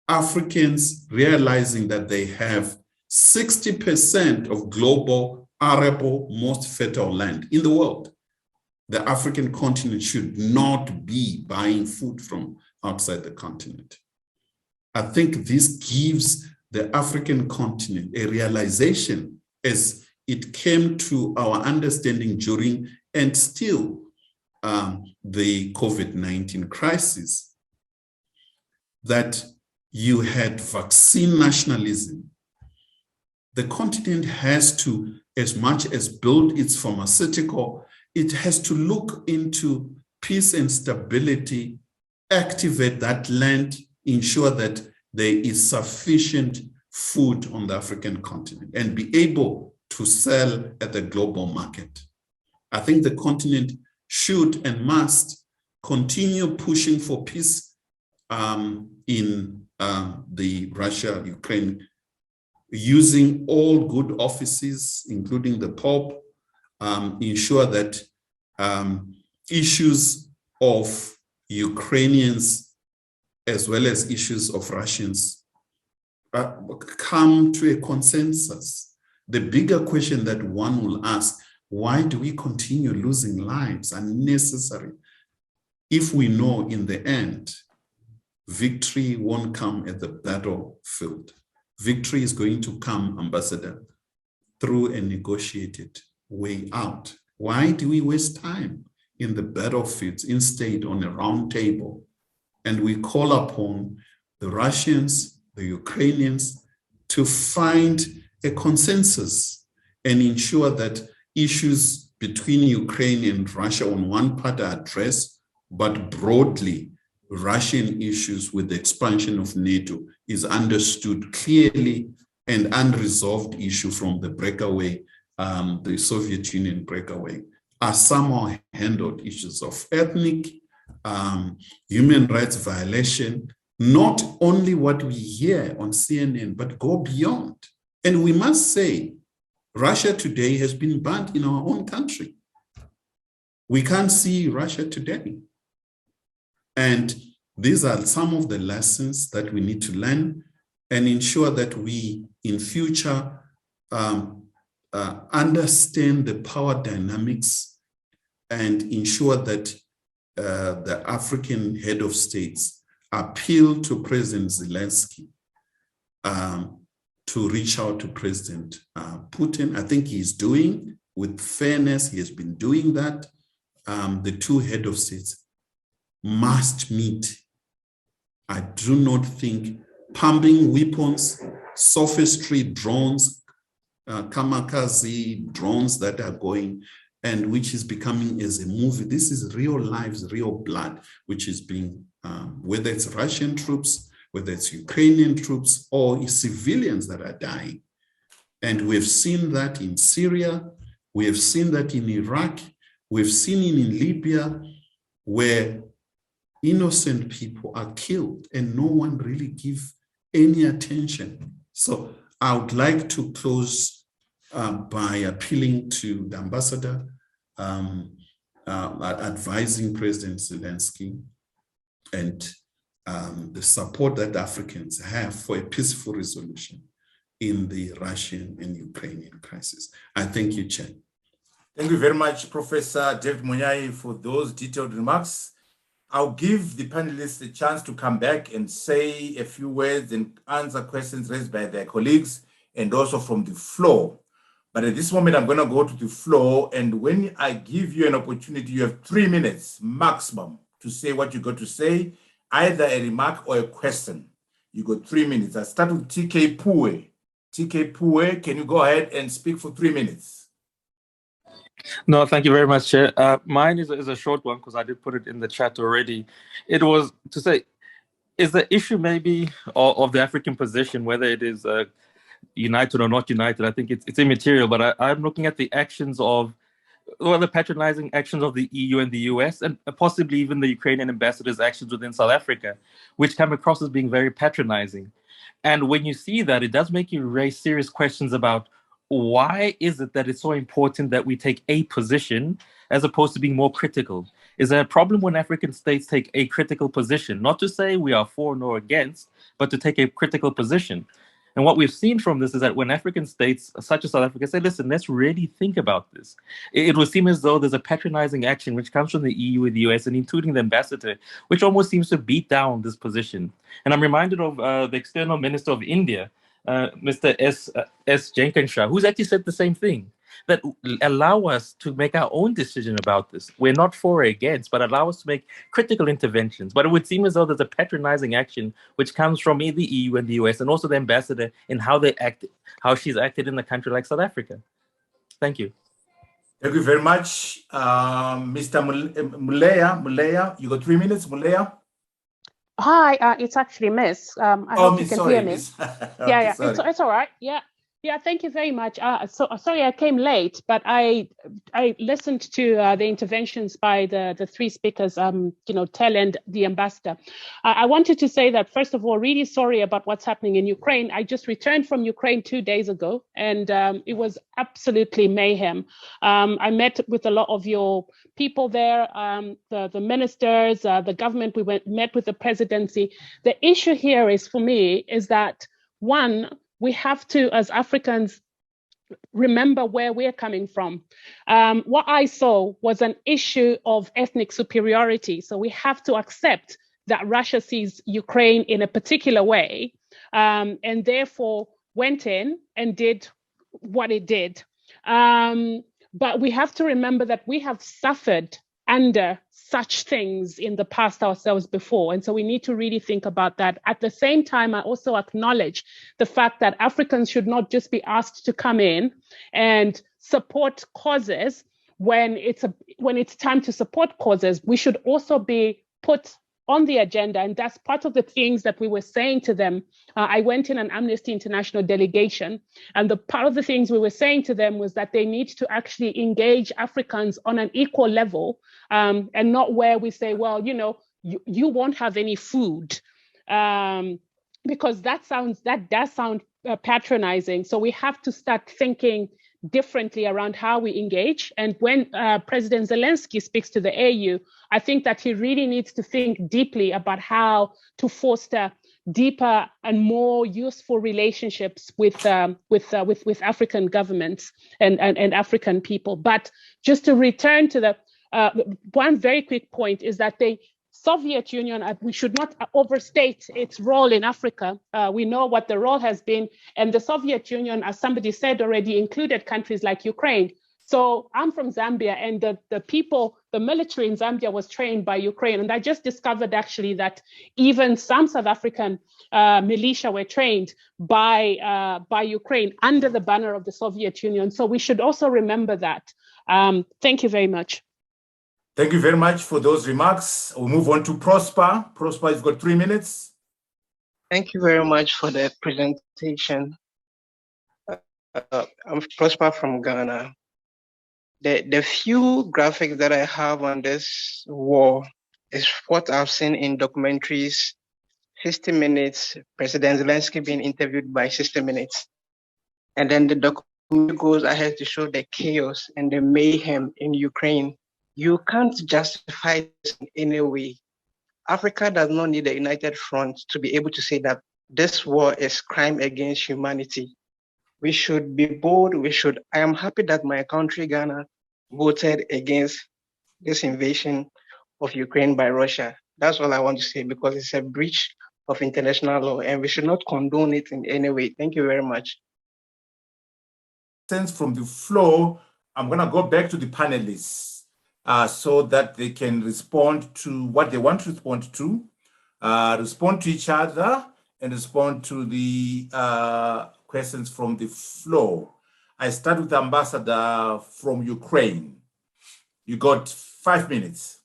Africans realizing that they have 60% of global arable, most fertile land in the world. The African continent should not be buying food from outside the continent. I think this gives the African continent a realization, as it came to our understanding during and still the COVID-19 crisis, that you had vaccine nationalism. The continent has to, as much as build its pharmaceutical, it has to look into peace and stability, activate that land ensure that there is sufficient food on the African continent and be able to sell at the global market. I think the continent should and must continue pushing for peace in the Russia-Ukraine, using all good offices, including the Pope, ensure that issues of Ukrainians as well as issues of Russians come to a consensus. The bigger question that one will ask, why do we continue losing lives unnecessary if we know in the end victory won't come at the battlefield? Victory is going to come, Ambassador, through a negotiated way out. Why do we waste time in the battlefields instead on a round table? And we call upon the Russians, the Ukrainians to find a consensus and ensure that issues between Ukraine and Russia on one part are addressed, but broadly, Russian issues with the expansion of NATO is understood clearly, and unresolved issue from the breakaway, the Soviet Union breakaway, are somehow handled. Issues of ethnic, human rights violation, not only what we hear on CNN, but go beyond. And we must say, Russia today has been banned in our own country. We can't see Russia today. And these are some of the lessons that we need to learn and ensure that we, in future, understand the power dynamics and ensure that the African head of states appeal to President Zelensky to reach out to President Putin. I think he's doing with fairness. He has been doing that. The two head of states must meet. I do not think pumping weapons, sophistry drones, kamikaze drones that are going, and which is becoming as a movie. This is real lives, real blood, which is being, whether it's Russian troops, whether it's Ukrainian troops, or civilians that are dying. And we've seen that in Syria, we have seen that in Iraq, we've seen it in Libya, where innocent people are killed and no one really gives any attention. So I would like to close by appealing to the ambassador, advising President Zelensky and the support that Africans have for a peaceful resolution in the Russian and Ukrainian crisis. I thank you, Chair. Thank you very much, Professor David Munyai, for those detailed remarks. I'll give the panelists a chance to come back and say a few words and answer questions raised by their colleagues and also from the floor. But at this moment, I'm going to go to the floor. And when I give you an opportunity, you have 3 minutes maximum to say what you got to say, either a remark or a question. You got 3 minutes. I start with TK Pue. TK Pue, can you go ahead and speak for 3 minutes? No, thank you very much, Chair. Mine is a short one because I did put it in the chat already. It was to say, is the issue maybe of the African position, whether it is united or not united, I think it's immaterial, but I'm looking at the actions of, well, the patronizing actions of the EU and the US, and possibly even the Ukrainian ambassador's actions within South Africa, which come across as being very patronizing. And when you see that, it does make you raise serious questions about why is it that it's so important that we take a position as opposed to being more critical? Is there a problem when African states take a critical position? Not to say we are for nor against, but to take a critical position. And what we've seen from this is that when African states, such as South Africa, say, listen, let's really think about this, it would seem as though there's a patronizing action which comes from the EU and the US, and including the ambassador, which almost seems to beat down this position. And I'm reminded of the External Minister of India, Mr. S. Jenkinshah, who's actually said the same thing, that allow us to make our own decision about this. We're not for or against, but allow us to make critical interventions. But it would seem as though there's a patronizing action which comes from the EU and the US, and also the ambassador in how they act, how she's acted in a country like South Africa. Thank you. Thank you very much. Mr. Muleya, you got 3 minutes, Muleya. Hi, it's actually Miss. I hope you Miss, can sorry, hear me. Miss. Yeah, Sorry. it's all right. Yeah, thank you very much. So sorry I came late, but I listened to the interventions by the three speakers, Tel and the ambassador. I wanted to say that, first of all, really sorry about what's happening in Ukraine. I just returned from Ukraine 2 days ago, and it was absolutely mayhem. I met with a lot of your people there, the ministers, the government. We met with the presidency. The issue here is, for me, is that, one, we have to, as Africans, remember where we're coming from. What I saw was an issue of ethnic superiority. So we have to accept that Russia sees Ukraine in a particular way, and therefore went in and did what it did. But we have to remember that we have suffered under such things in the past ourselves before. And so we need to really think about that. At the same time, I also acknowledge the fact that Africans should not just be asked to come in and support causes when it's time to support causes. We should also be put on the agenda. And that's part of the things that we were saying to them. I went in an Amnesty International delegation, and the part of the things we were saying to them was that they need to actually engage Africans on an equal level, and not where we say, well, you won't have any food, because that does sound patronizing. So we have to start thinking differently around how we engage. And when President Zelensky speaks to the AU, I think that he really needs to think deeply about how to foster deeper and more useful relationships with African governments and African people. But just to return to the one very quick point is that the Soviet Union, we should not overstate its role in Africa. We know what the role has been, and the Soviet Union, as somebody said already, included countries like Ukraine. So I'm from Zambia, and the military in Zambia was trained by Ukraine. And I just discovered actually that even some South African militia were trained by Ukraine under the banner of the Soviet Union. So we should also remember that. Thank you very much. Thank you very much for those remarks. We'll move on to Prosper. Prosper, you've got 3 minutes. Thank you very much for the presentation. I'm Prosper from Ghana. The few graphics that I have on this wall is what I've seen in documentaries, 60 Minutes, President Zelensky being interviewed by 60 Minutes. And then the document goes ahead to show the chaos and the mayhem in Ukraine. You can't justify this in any way. Africa does not need a united front to be able to say that this war is crime against humanity. We should be bold. I am happy that my country, Ghana, voted against this invasion of Ukraine by Russia. That's all I want to say, because it's a breach of international law and we should not condone it in any way. Thank you very much. Since from the floor, I'm going to go back to the panelists so that they can respond to what they want to respond to, respond to each other, and respond to the questions from the floor. I start with the ambassador from Ukraine. You got 5 minutes.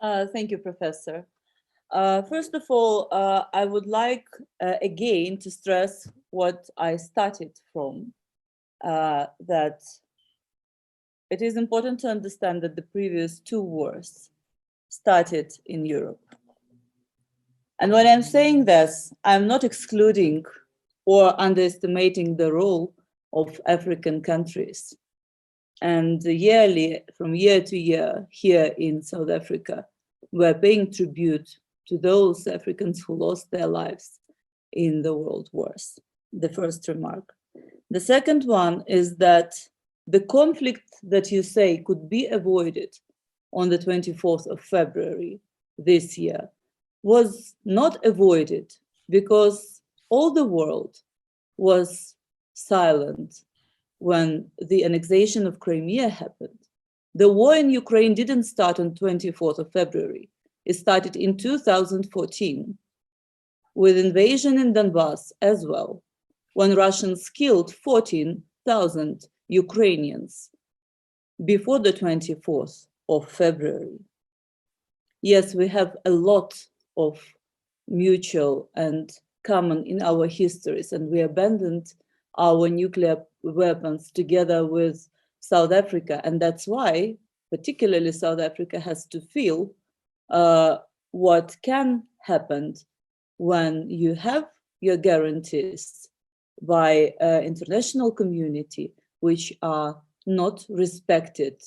Thank you, Professor. First of all, I would like again to stress what I started from, that it is important to understand that the previous 2 wars started in Europe. And when I'm saying this, I'm not excluding or underestimating the role of African countries. And yearly, from year to year, here in South Africa, we're paying tribute to those Africans who lost their lives in the world wars. The first remark. The second one is that the conflict that you say could be avoided on the 24th of February this year was not avoided because all the world was silent when the annexation of Crimea happened. The war in Ukraine didn't start on 24th of February. It started in 2014 with invasion in Donbass as well, when Russians killed 14,000 Ukrainians before the 24th of February. Yes, we have a lot of mutual and common in our histories, and we abandoned our nuclear weapons together with South Africa. And that's why, particularly South Africa has to feel what can happen when you have your guarantees by international community, which are not respected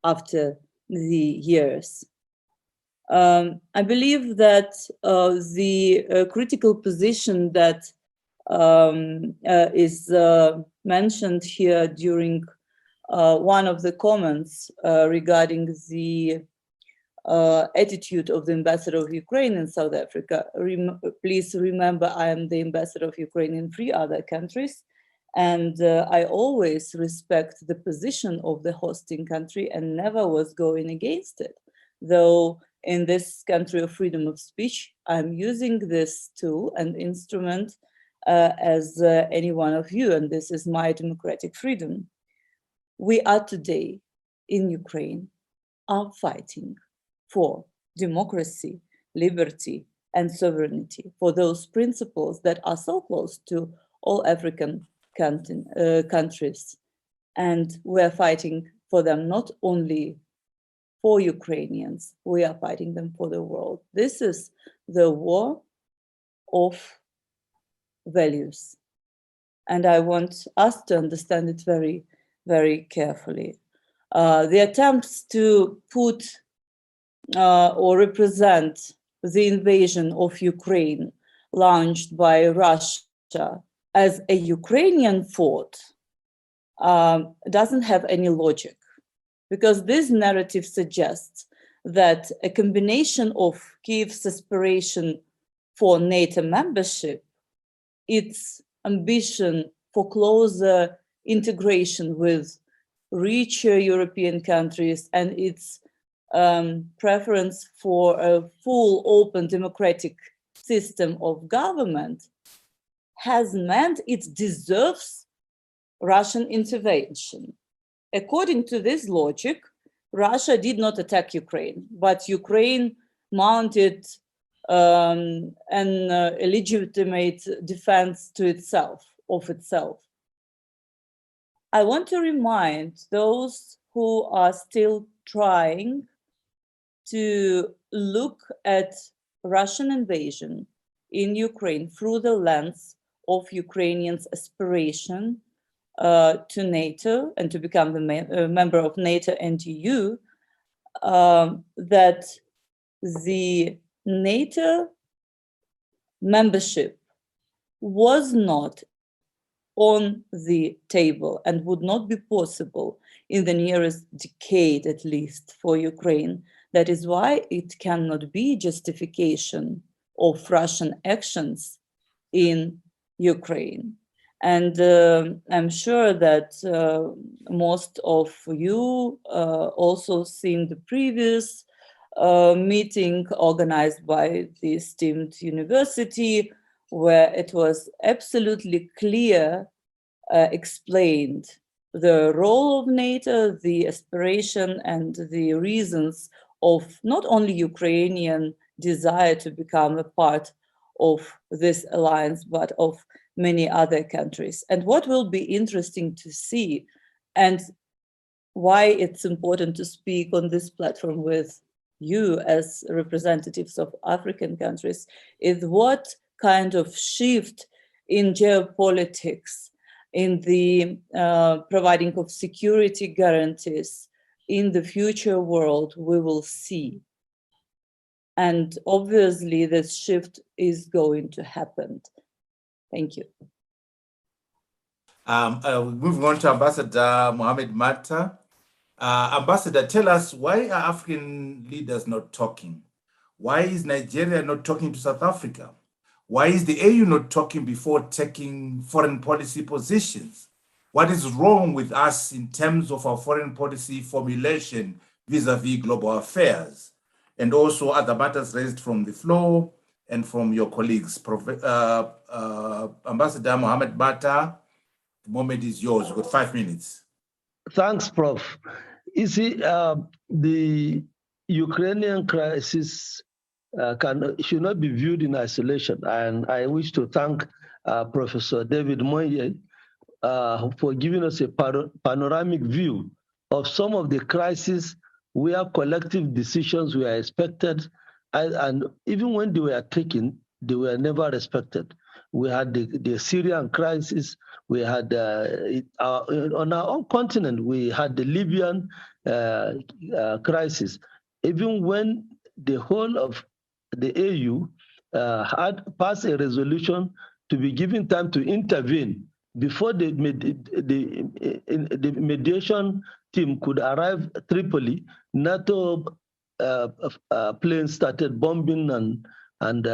after the years. I believe that the critical position that is mentioned here during one of the comments regarding the attitude of the ambassador of Ukraine in South Africa. Please remember, I am the ambassador of Ukraine in 3 other countries, and I always respect the position of the hosting country and never was going against it. Though in this country of freedom of speech, I'm using this tool and instrument as any one of you, and this is my democratic freedom. We are today in Ukraine are fighting for democracy, liberty, and sovereignty, for those principles that are so close to all African countries. And we're fighting for them not only for Ukrainians, we are fighting them for the world. This is the war of values. And I want us to understand it very, very carefully. The attempts to put or represent the invasion of Ukraine launched by Russia as a Ukrainian fault doesn't have any logic, because this narrative suggests that a combination of Kyiv's aspiration for NATO membership, its ambition for closer integration with richer European countries, and its preference for a full, open, democratic system of government has meant it deserves Russian intervention. According to this logic, Russia did not attack Ukraine, but Ukraine mounted an illegitimate defense to itself, of itself. I want to remind those who are still trying to look at Russian invasion in Ukraine through the lens of Ukrainians' aspiration to NATO and to become the member of NATO and EU, that the NATO membership was not on the table and would not be possible in the nearest decade, at least, for Ukraine. That is why it cannot be justification of Russian actions in Ukraine. And I'm sure that most of you also seen the previous meeting organized by the esteemed university, where it was absolutely clear, explained the role of NATO, the aspiration and the reasons of not only Ukrainian desire to become a part of this alliance, but of many other countries. And what will be interesting to see, and why it's important to speak on this platform with you as representatives of African countries, is what kind of shift in geopolitics, in the providing of security guarantees in the future world we will see. And obviously this shift is going to happen. Thank you. Moving on to Ambassador Mohamed Matta. Ambassador, tell us, why are African leaders not talking? Why is Nigeria not talking to South Africa? Why is the AU not talking before taking foreign policy positions? What is wrong with us in terms of our foreign policy formulation vis-a-vis global affairs? And also other matters raised from the floor and from your colleagues. Ambassador Mohamed Matta, the moment is yours. You've got 5 minutes. Thanks, Prof. You see, the Ukrainian crisis should not be viewed in isolation. And I wish to thank Professor David Moye for giving us a panoramic view of some of the crises where collective decisions were expected, and even when they were taken, they were never respected. We had the Syrian crisis. We had on our own continent, we had the Libyan crisis. Even when the whole of the AU had passed a resolution to be given time to intervene before the mediation team could arrive at Tripoli, NATO planes started bombing and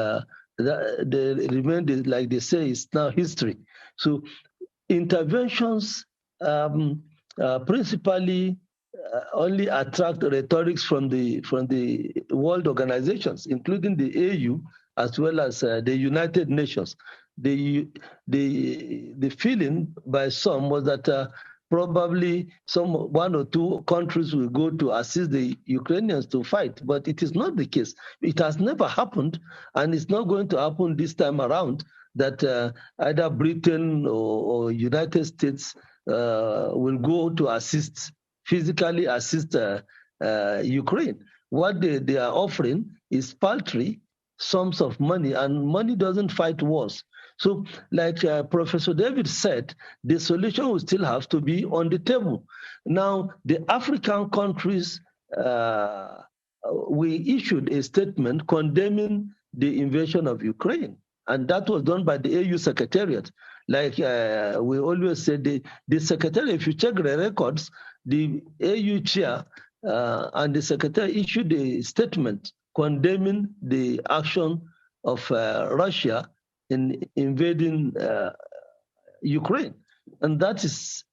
they remained, like they say, it's now history. So interventions principally only attract rhetorics from the world organizations, including the AU as well as the United Nations. The feeling by some was that probably one or two countries will go to assist the Ukrainians to fight, but it is not the case. It has never happened, and it's not going to happen this time around that either Britain or United States will go to physically assist Ukraine. What they are offering is paltry sums of money, and money doesn't fight wars. So like Professor David said, the solution will still have to be on the table. Now, the African countries, we issued a statement condemning the invasion of Ukraine, and that was done by the AU Secretariat. Like we always say, the Secretariat, if you check the records, the AU chair and the Secretary issued a statement condemning the action of Russia in invading Ukraine, and that is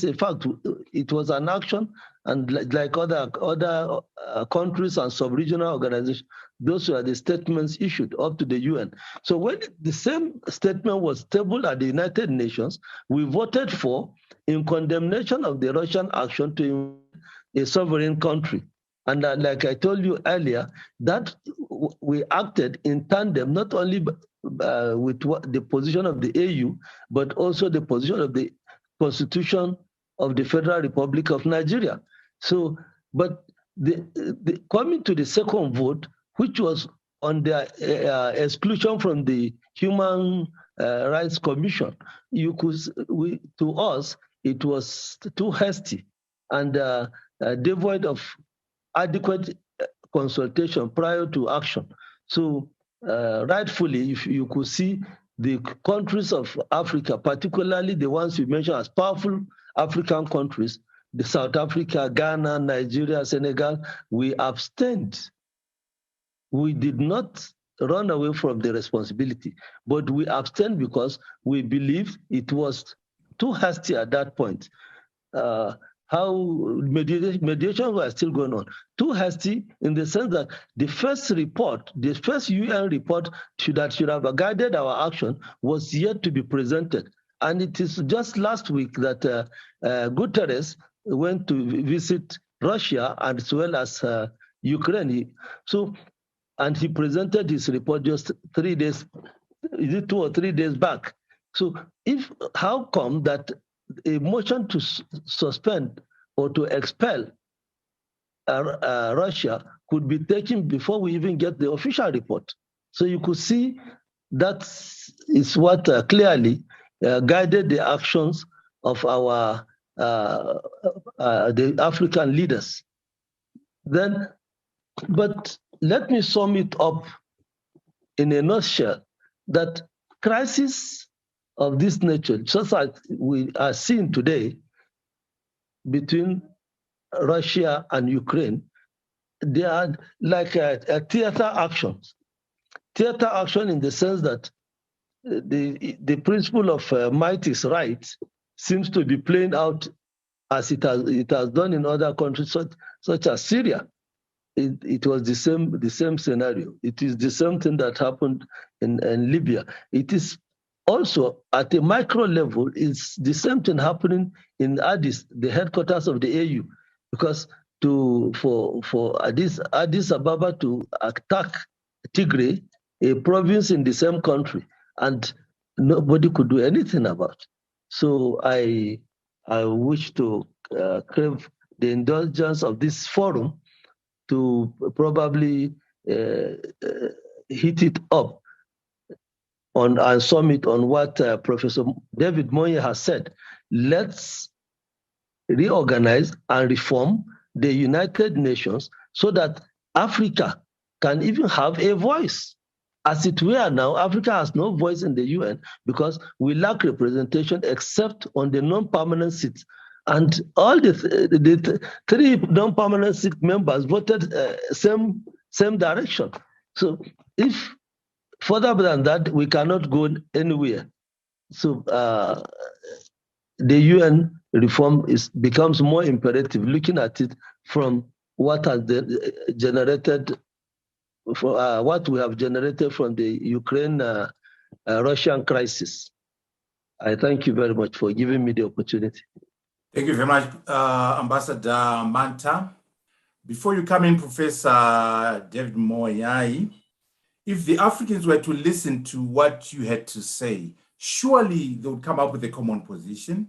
a fact. It was an action, and like other countries and sub-regional organizations, those were the statements issued up to the UN. So when the same statement was tabled at the United Nations, we voted for in condemnation of the Russian action to a sovereign country. And like I told you earlier, that we acted in tandem, not only with the position of the AU, but also the position of the Constitution of the Federal Republic of Nigeria. So, but coming to the second vote, which was on the exclusion from the Human Rights Commission, to us, it was too hasty and devoid of adequate consultation prior to action. So rightfully, if you could see the countries of Africa, particularly the ones you mentioned as powerful African countries, the South Africa, Ghana, Nigeria, Senegal, we abstained. We did not run away from the responsibility, but we abstained because we believed it was too hasty at that point. How mediation was still going on. Too hasty in the sense that the first UN report that should have guided our action was yet to be presented. And it is just last week that Guterres went to visit Russia as well as Ukraine. So, and he presented his report just 3 days, is it 2 or 3 days back? So how come that a motion to suspend or to expel Russia could be taken before we even get the official report? So you could see that is what clearly guided the actions of our the African leaders. Then, but let me sum it up in a nutshell, that crisis of this nature, just as we are seeing today between Russia and Ukraine, they are like a theater actions. Theater action in the sense that the principle of might is right seems to be playing out as it has done in other countries such as Syria. It was the same scenario. It is the same thing that happened in Libya. It is also at a micro level, it's the same thing happening in Addis, the headquarters of the AU, because for Addis Ababa to attack Tigray, a province in the same country, and nobody could do anything about it. So I wish to crave the indulgence of this forum to probably hit it up on and summit on what Professor David Moye has said. Let's reorganize and reform the United Nations so that Africa can even have a voice. As it were now, Africa has no voice in the UN because we lack representation except on the non-permanent seats. And all the three non-permanent seat members voted same direction. So if further than that, we cannot go anywhere. So the UN reform becomes more imperative, looking at it from what has generated, what we have generated from the Ukraine-Russian crisis. I thank you very much for giving me the opportunity. Thank you very much, Ambassador Manta. Before you come in, Professor David Moye, if the Africans were to listen to what you had to say, surely they would come up with a common position,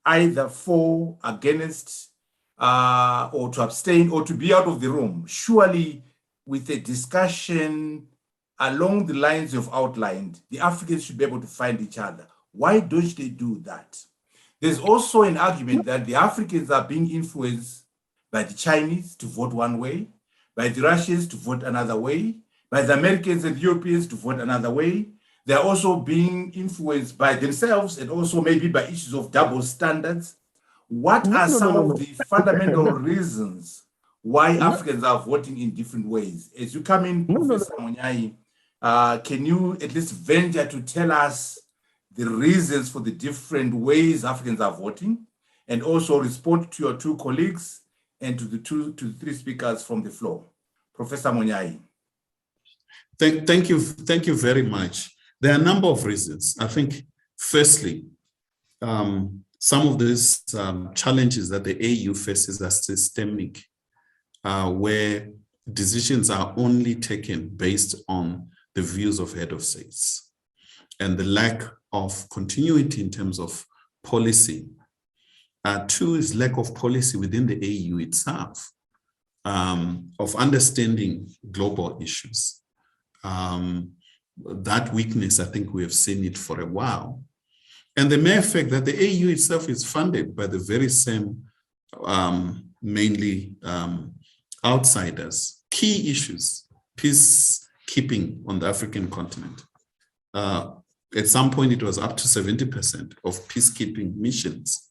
either for, against, or to abstain, or to be out of the room. Surely, with a discussion along the lines you've outlined, the Africans should be able to find each other. Why don't they do that? There's also an argument that the Africans are being influenced by the Chinese to vote one way, by the Russians to vote another way, by the Americans and Europeans to vote another way. They're also being influenced by themselves and also maybe by issues of double standards. What are some of the fundamental reasons why Africans are voting in different ways? As you come in, Professor Moye, can you at least venture to tell us the reasons for the different ways Africans are voting, and also respond to your two colleagues and to the three speakers from the floor? Professor Moye. Thank you very much. There are a number of reasons. I think, firstly, some of these challenges that the AU faces are systemic, where decisions are only taken based on the views of head of states, and the lack of continuity in terms of policy. Two is lack of policy within the AU itself, of understanding global issues. That weakness, I think we have seen it for a while. And the mere fact that the AU itself is funded by the very same, mainly outsiders. Key issues, peacekeeping on the African continent. At some point, it was up to 70% of peacekeeping missions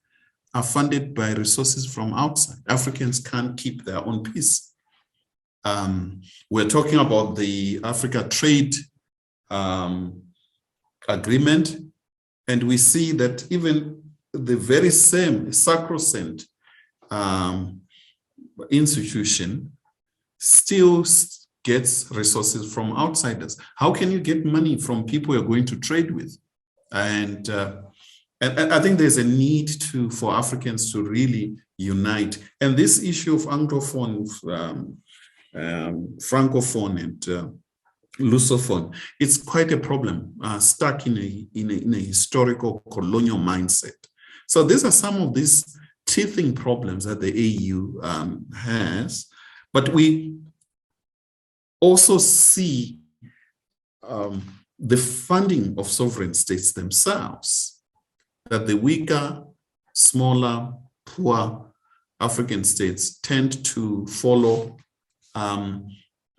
are funded by resources from outside. Africans can't keep their own peace. We're talking about the Africa Trade Agreement, and we see that even the very same sacrosanct institution still gets resources from outsiders. How can you get money from people you're going to trade with? And I think there's a need for Africans to really unite. And this issue of Anglophone, Francophone, and Lusophone, it's quite a problem, stuck in a historical colonial mindset. So these are some of these teething problems that the AU has, but we also see the funding of sovereign states themselves, that the weaker, smaller, poor African states tend to follow,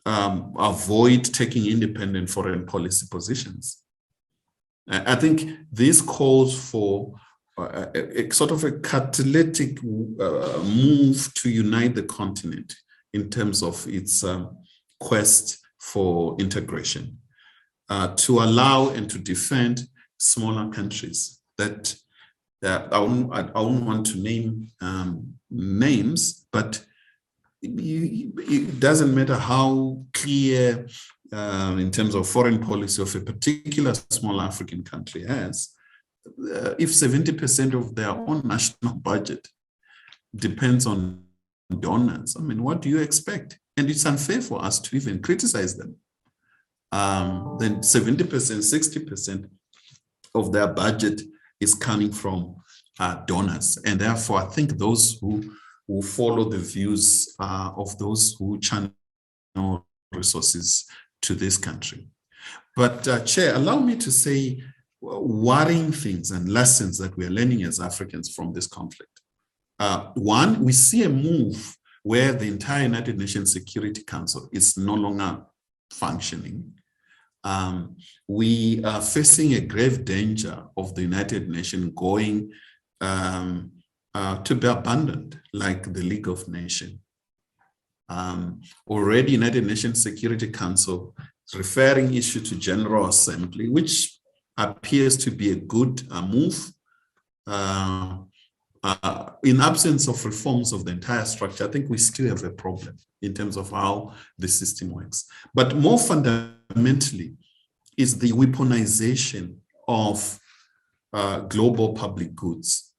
avoid taking independent foreign policy positions. I think this calls for a sort of a catalytic move to unite the continent in terms of its quest for integration, to allow and to defend smaller countries that I won't want to name names, but it doesn't matter how clear in terms of foreign policy of a particular small African country has, if 70% of their own national budget depends on donors, I mean, what do you expect? And it's unfair for us to even criticize them. Then 70%, 60% of their budget is coming from donors. And therefore, I think those who follow the views of those who channel resources to this country. But Chair, allow me to say worrying things and lessons that we are learning as Africans from this conflict. One, we see a move where the entire United Nations Security Council is no longer functioning. We are facing a grave danger of the United Nations going to be abandoned, like the League of Nations. Already United Nations Security Council is referring issue to General Assembly, which appears to be a good move. In absence of reforms of the entire structure, I think we still have a problem in terms of how the system works. But more fundamentally is the weaponization of global public goods.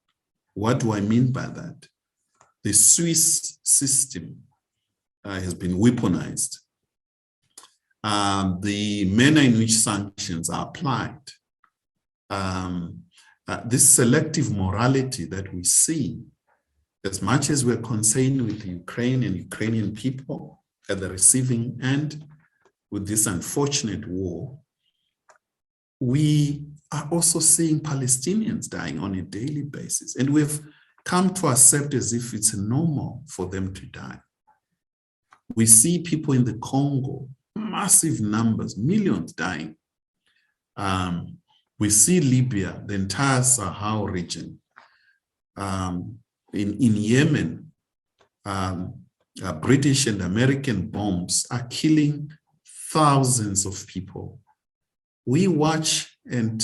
What do I mean by that? The Swiss system has been weaponized. The manner in which sanctions are applied, this selective morality that we see, as much as we're concerned with Ukraine and Ukrainian people at the receiving end with this unfortunate war, we are also seeing Palestinians dying on a daily basis. And we've come to accept as if it's normal for them to die. We see people in the Congo, massive numbers, millions dying. We see Libya, the entire Sahel region. In Yemen, British and American bombs are killing thousands of people. We watch and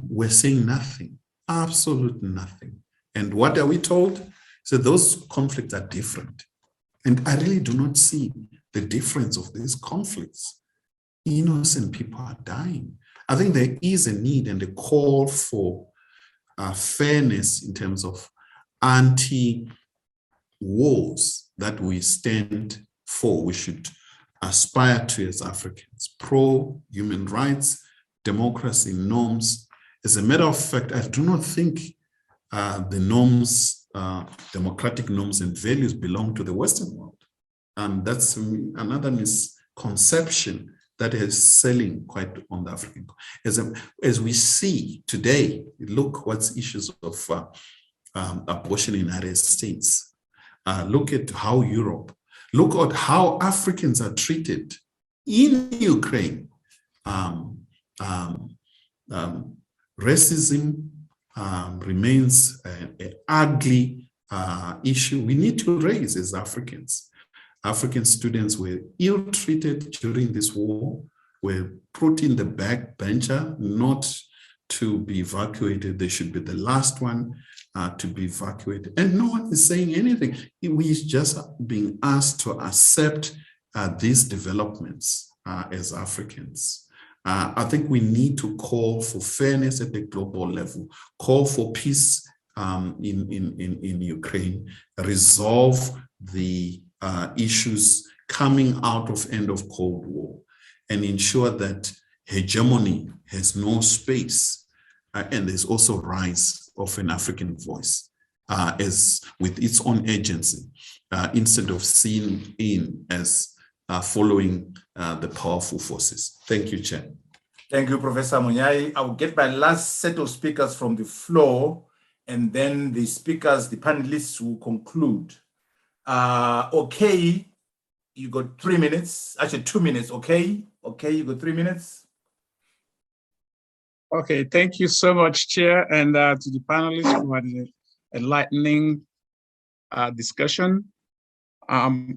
we're saying nothing, absolutely nothing. And what are we told? So those conflicts are different. And I really do not see the difference of these conflicts. Innocent people are dying. I think there is a need and a call for fairness in terms of anti-wars that we stand for. We should aspire to as Africans, pro-human rights, democracy, norms. As a matter of fact, I do not think the norms, democratic norms and values belong to the Western world. And that's another misconception that is selling quite on the African. As we see today, look what's issues of abortion in the United States. Look at how Europe, look at how Africans are treated in Ukraine. Racism remains an ugly issue we need to raise as Africans. African students were ill-treated during this war, were put in the back bencher, not to be evacuated. They should be the last one to be evacuated. And no one is saying anything. We just being asked to accept these developments as Africans. I think we need to call for fairness at the global level, call for peace in Ukraine, resolve the issues coming out of end of Cold War, and ensure that hegemony has no space, and there's also rise of an African voice as with its own agency, instead of seen in as following the powerful forces. Thank you, Chair. Thank you, Professor Munyai. I will get my last set of speakers from the floor, and then the speakers, the panelists will conclude. Okay, you got 3 minutes, actually 2 minutes, okay? Okay, you got 3 minutes. Okay, thank you so much, Chair, and to the panelists for the enlightening discussion. I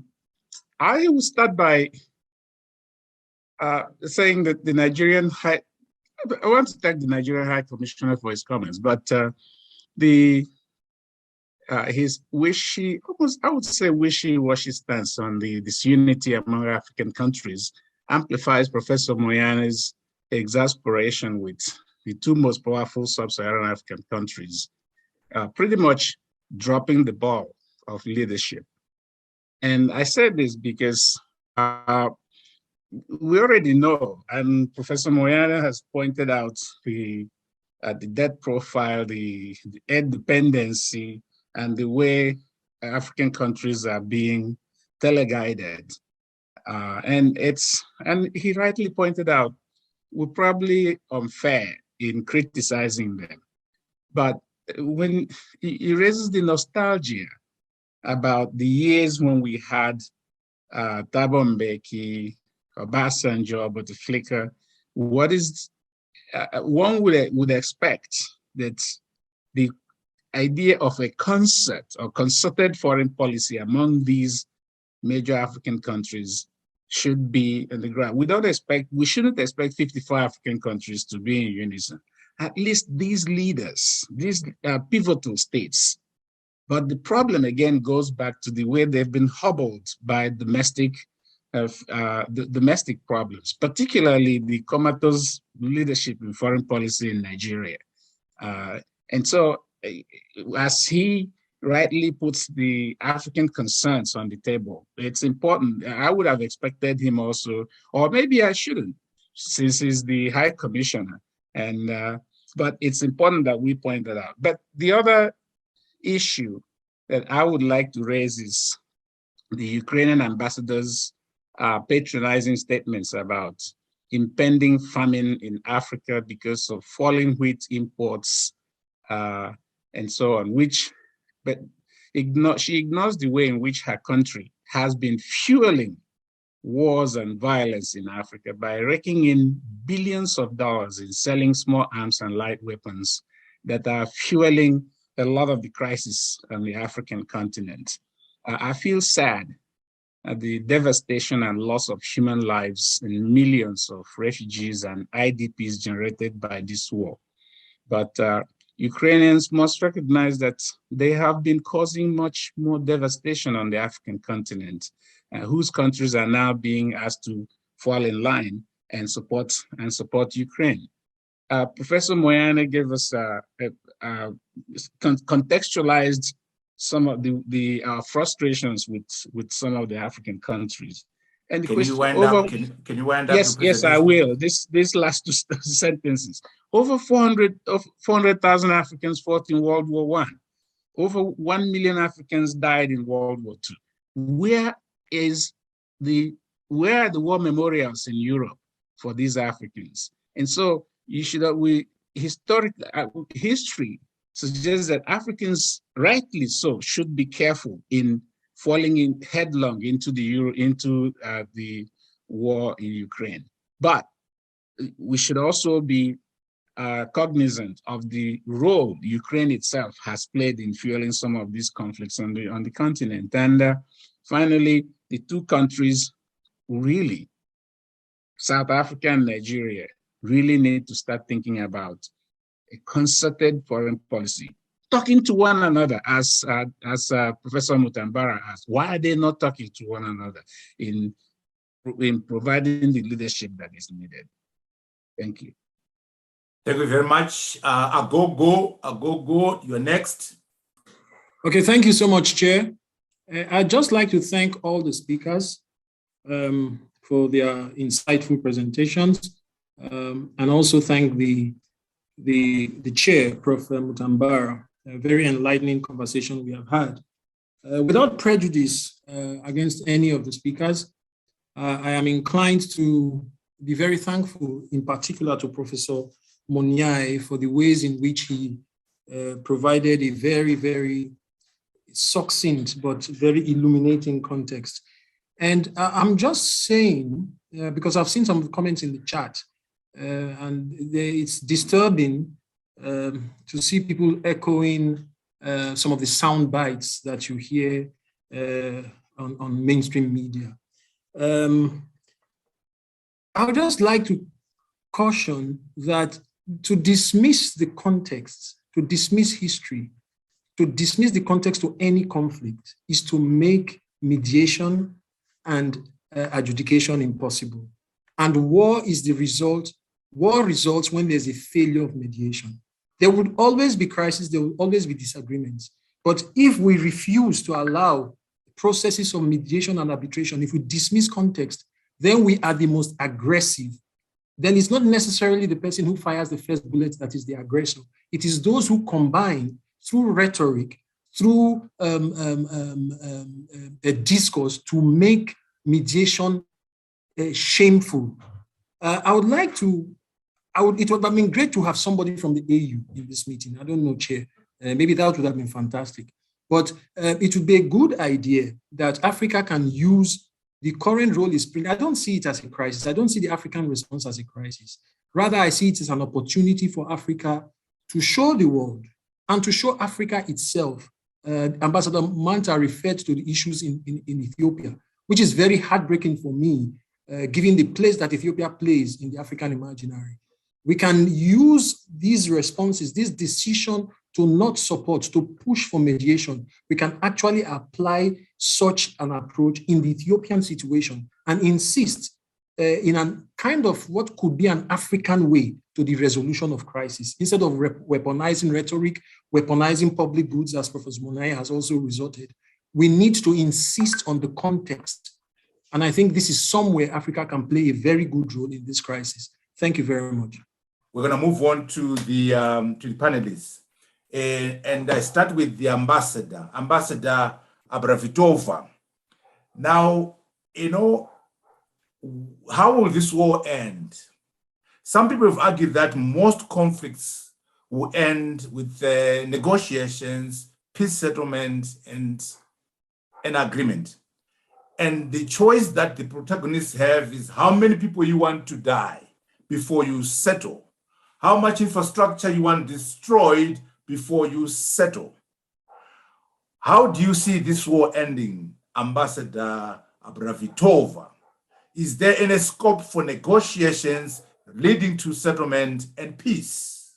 will start by saying that the Nigerian I want to thank the Nigerian High Commissioner for his comments, but his I would say wishy-washy stance on the disunity among African countries amplifies Professor Moyane's exasperation with the two most powerful sub-Saharan African countries, pretty much dropping the ball leadership. And I said this because we already know, and Professor Moyana has pointed out the debt profile, the aid dependency, and the way African countries are being teleguided. And he rightly pointed out, we're probably unfair in criticizing them. But when he raises the nostalgia about the years when we had Thabo Mbeki, Obasanjo, Bouteflika, what is one would expect that the idea of a concert or concerted foreign policy among these major African countries should be on the ground. We shouldn't expect 54 African countries to be in unison. At least these leaders, these pivotal states. But the problem again goes back to the way they've been hobbled by domestic problems, particularly the comatose leadership in foreign policy in Nigeria. And so, as he rightly puts the African concerns on the table, it's important. I would have expected him also, or maybe I shouldn't, since he's the High Commissioner. But it's important that we point that out. But the other issue that I would like to raise is the Ukrainian ambassador's patronizing statements about impending famine in Africa because of falling wheat imports and so on, but she ignores the way in which her country has been fueling wars and violence in Africa by raking in billions of dollars in selling small arms and light weapons that are fueling a lot of the crisis on the African continent. I feel sad at the devastation and loss of human lives and millions of refugees and IDPs generated by this war. But Ukrainians must recognize that they have been causing much more devastation on the African continent, whose countries are now being asked to fall in line and support Ukraine. Professor Moyana gave us contextualized some of the frustrations with some of the African countries. And can you wind up? Can you wind up? Yes, I will. This last two sentences. Over 400,000 Africans fought in World War I. Over 1 million Africans died in World War II. Where are the war memorials in Europe for these Africans? And so history suggests that Africans, rightly so, should be careful in falling in headlong into the war in Ukraine. But we should also be cognizant of the role Ukraine itself has played in fueling some of these conflicts on the continent. And finally, the two countries really, South Africa and Nigeria, really need to start thinking about a concerted foreign policy, talking to one another, as Professor Mutambara asked. Why are they not talking to one another in providing the leadership that is needed? Thank you. Thank you very much. Agogo, you're next. Okay, thank you so much, Chair. I'd just like to thank all the speakers for their insightful presentations, and also thank the Chair, Prof. Mutambara. A very enlightening conversation we have had. Without prejudice against any of the speakers, I am inclined to be very thankful, in particular to Professor Moniai, for the ways in which he provided a very, very succinct but very illuminating context. And I'm just saying, because I've seen some comments in the chat, and it's disturbing to see people echoing some of the sound bites that you hear on mainstream media. I would just like to caution that to dismiss the context, to dismiss history, to dismiss the context to any conflict is to make mediation and adjudication impossible. And war is the result. War results when there's a failure of mediation. There would always be crises, there will always be disagreements. But if we refuse to allow processes of mediation and arbitration, if we dismiss context, then we are the most aggressive. Then it's not necessarily the person who fires the first bullet that is the aggressor. It is those who combine through rhetoric, through a discourse to make mediation shameful. It would have been great to have somebody from the AU in this meeting. I don't know, Chair. Maybe that would have been fantastic. But it would be a good idea that Africa can use the current role is playing. I don't see it as a crisis. I don't see the African response as a crisis. Rather, I see it as an opportunity for Africa to show the world and to show Africa itself. Ambassador Manta referred to the issues in Ethiopia, which is very heartbreaking for me, given the place that Ethiopia plays in the African imaginary. We can use these responses, this decision to not support, to push for mediation. We can actually apply such an approach in the Ethiopian situation and insist in a kind of what could be an African way to the resolution of crisis. Instead of weaponizing rhetoric, weaponizing public goods, as Professor Monai has also resorted, we need to insist on the context. And I think this is somewhere Africa can play a very good role in this crisis. Thank you very much. We're going to move on to the panelists. And I start with the ambassador, Ambassador Abravitova. Now, how will this war end? Some people have argued that most conflicts will end with negotiations, peace settlement, and an agreement. And the choice that the protagonists have is how many people you want to die before you settle, how much infrastructure you want destroyed before you settle. How do you see this war ending, Ambassador Abravitova? Is there any scope for negotiations leading to settlement and peace?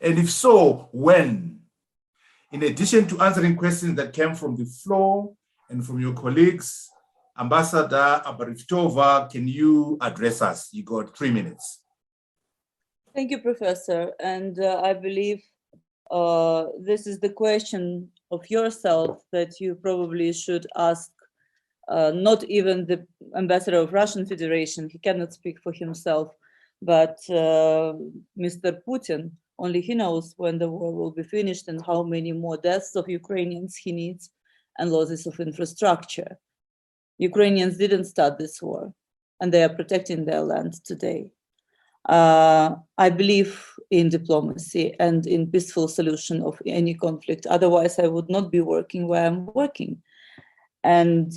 And if so, when? In addition to answering questions that came from the floor and from your colleagues, Ambassador Abravitova, can you address us? You got 3 minutes. Thank you, Professor. And I believe this is the question of yourself that you probably should ask not even the ambassador of Russian Federation, he cannot speak for himself, but Mr. Putin, only he knows when the war will be finished and how many more deaths of Ukrainians he needs and losses of infrastructure. Ukrainians didn't start this war and they are protecting their land today. I believe in diplomacy and in peaceful solution of any conflict. Otherwise, I would not be working where I'm working. And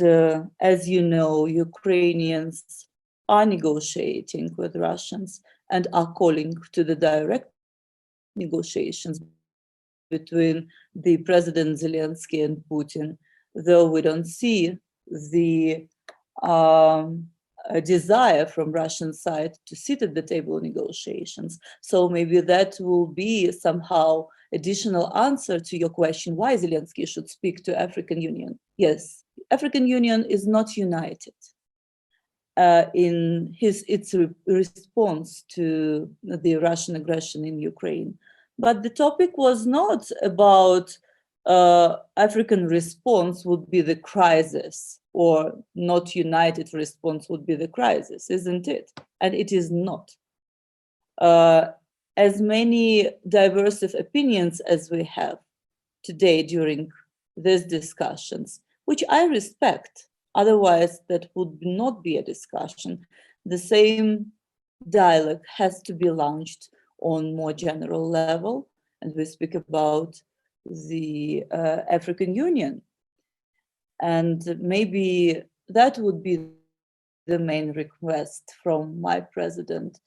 as you know, Ukrainians are negotiating with Russians and are calling to the direct negotiations between the President Zelensky and Putin, though we don't see the a desire from Russian side to sit at the table of negotiations. So maybe that will be somehow additional answer to your question, why Zelensky should speak to African Union. Yes, African Union is not united in its response to the Russian aggression in Ukraine. But the topic was not about African response would be the crisis, or not united response would be the crisis, isn't it? And it is not. As many diverse opinions as we have today during these discussions, which I respect, otherwise that would not be a discussion, the same dialogue has to be launched on more general level, and we speak about the African Union. And maybe that would be the main request from my president,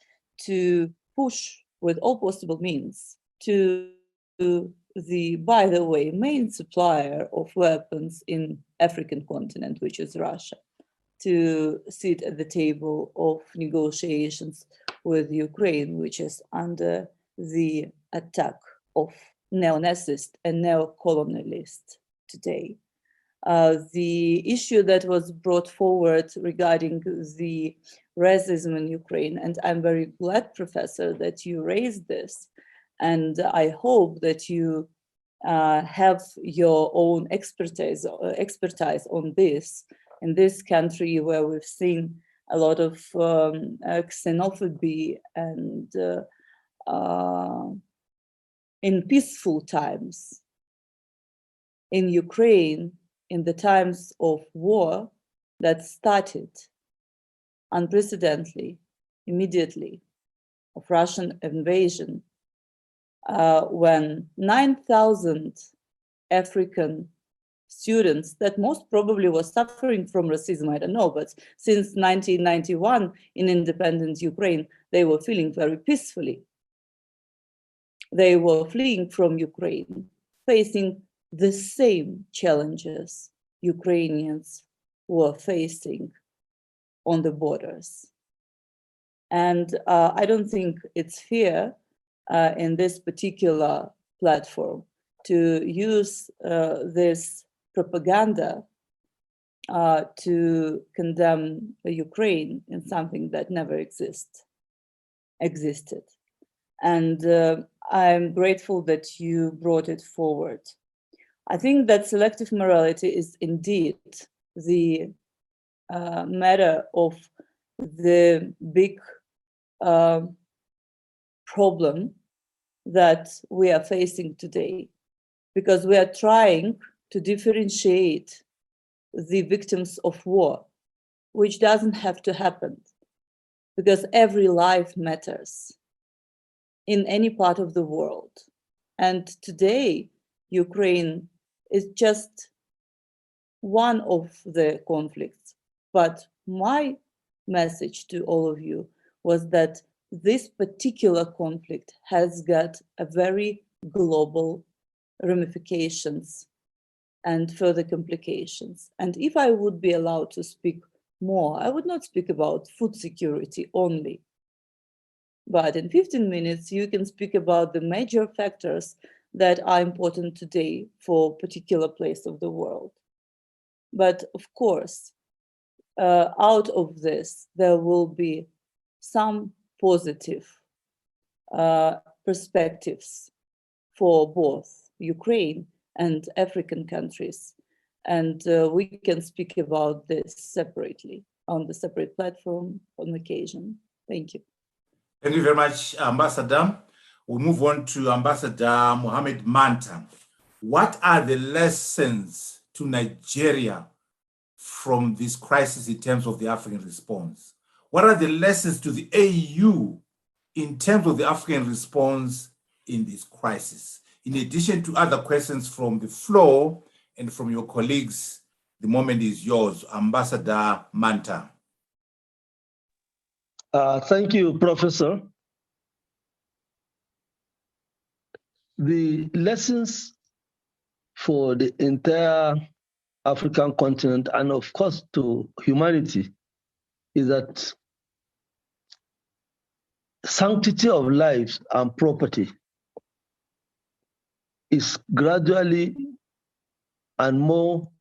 to push with all possible means to the, by the way, main supplier of weapons in African continent, which is Russia, to sit at the table of negotiations with Ukraine, which is under the attack of neo-Nazist and neo-colonialist today. The issue that was brought forward regarding the racism in Ukraine, and I'm very glad, Professor, that you raised this, and I hope that you have your own expertise on this in this country where we've seen a lot of xenophobia and in peaceful times. In Ukraine, in the times of war that started unprecedentedly, immediately, of Russian invasion, when 9,000 African students that most probably were suffering from racism, I don't know, but since 1991 in independent Ukraine, they were feeling very peacefully. They were fleeing from Ukraine, facing the same challenges Ukrainians were facing on the borders. And I don't think it's fair in this particular platform to use this propaganda to condemn Ukraine in something that never existed. And I'm grateful that you brought it forward. I think that selective morality is indeed the matter of the big problem that we are facing today, because we are trying to differentiate the victims of war, which doesn't have to happen, because every life matters in any part of the world. And today, Ukraine is just one of the conflicts. But my message to all of you was that this particular conflict has got a very global ramifications and further complications. And if I would be allowed to speak more, I would not speak about food security only. But in 15 minutes, you can speak about the major factors that are important today for a particular place of the world. But of course, out of this, there will be some positive perspectives for both Ukraine and African countries. And we can speak about this separately on the separate platform on occasion. Thank you. Thank you very much, Ambassador. We'll move on to Ambassador Mohamed Manta. What are the lessons to Nigeria from this crisis in terms of the African response? What are the lessons to the AU in terms of the African response in this crisis? In addition to other questions from the floor and from your colleagues, the moment is yours, Ambassador Manta. Thank you, Professor. The lessons for the entire African continent and of course to humanity is that sanctity of lives and property is gradually and more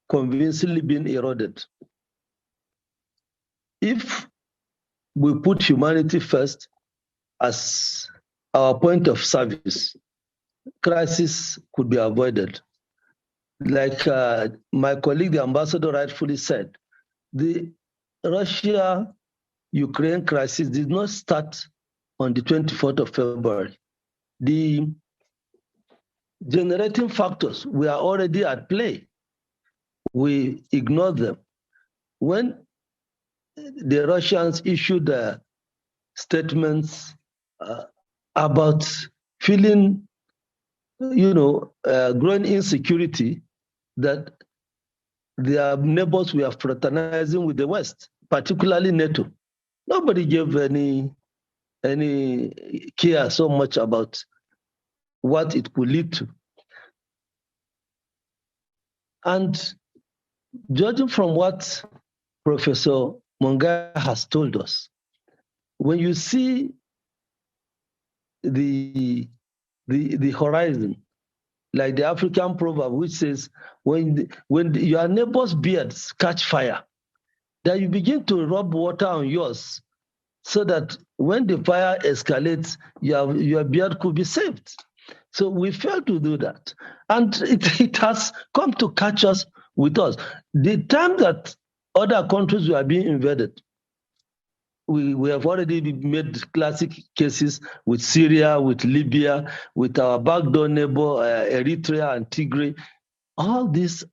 convincingly being eroded. If we put humanity first as our point of service, crisis could be avoided. Like my colleague, the ambassador, rightfully said, the Russia-Ukraine crisis did not start on the 24th of February. The generating factors were already at play. We ignored them. When the Russians issued statements about feeling, growing insecurity that their neighbors were fraternizing with the West, particularly NATO. Nobody gave any care so much about what it could lead to. And judging from what Professor Monga has told us, when you see the horizon, like the African proverb which says, when your neighbor's beards catch fire, then you begin to rub water on yours so that when the fire escalates, your beard could be saved. So we failed to do that. And it has come to catch us with us. The time that other countries were being invaded, we have already made classic cases with Syria, with Libya, with our backdoor neighbor, Eritrea and Tigray. All these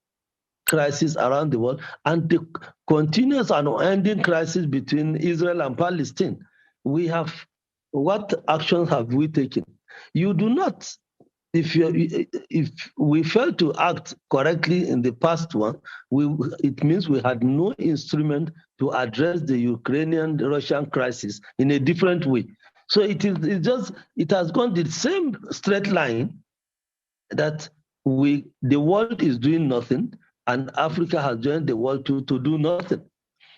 crises around the world, and the continuous and unending crisis between Israel and Palestine. What actions have we taken? You do not. If we failed to act correctly in the past one, it means we had no instrument to address the Ukrainian-Russian crisis in a different way. So it has gone the same straight line that the world is doing nothing, and Africa has joined the world to do nothing.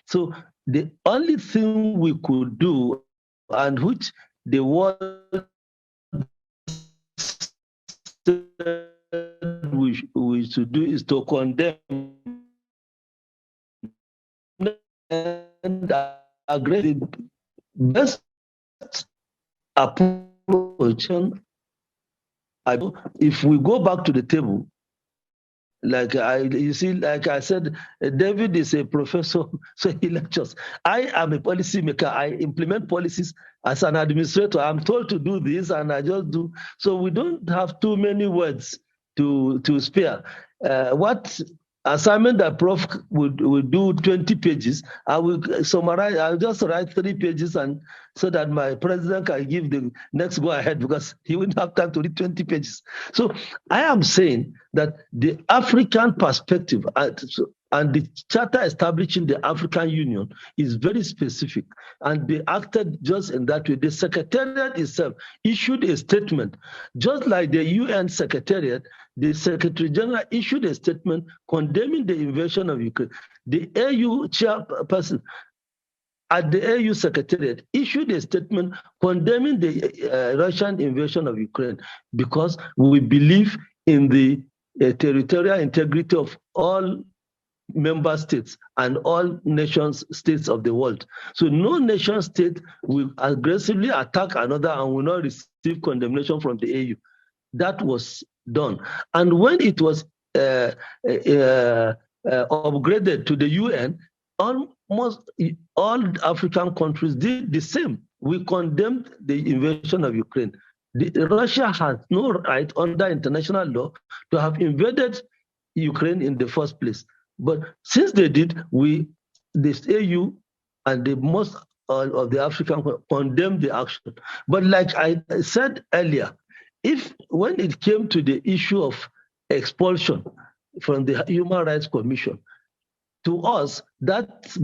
So the only thing we could do, and which the world we should do, is to condemn and agree. The best approach, if we go back to the table, like I said, David is a professor, so he lectures. I am a policymaker. I implement policies as an administrator. I'm told to do this, and I just do. So we don't have too many words to spare. What assignment that Prof will do 20 pages, I will summarize. I'll just write 3 pages, and so that my president can give the next go ahead, because he wouldn't have time to read 20 pages. So I am saying that the African perspective and the charter establishing the African Union is very specific, and they acted just in that way. The Secretariat itself issued a statement, just like the UN Secretariat. The Secretary General issued a statement condemning the invasion of Ukraine. The AU chairperson at the AU Secretariat issued a statement condemning the Russian invasion of Ukraine, because we believe in the territorial integrity of all member states and all states of the world. So no nation state will aggressively attack another and will not receive condemnation from the AU. That was done. And when it was upgraded to the UN, almost all African countries did the same. We condemned the invasion of Ukraine. Russia has no right under international law to have invaded Ukraine in the first place. But since they did, the AU and the most of the African condemned the action. But like I said earlier, when it came to the issue of expulsion from the Human Rights Commission, to us, that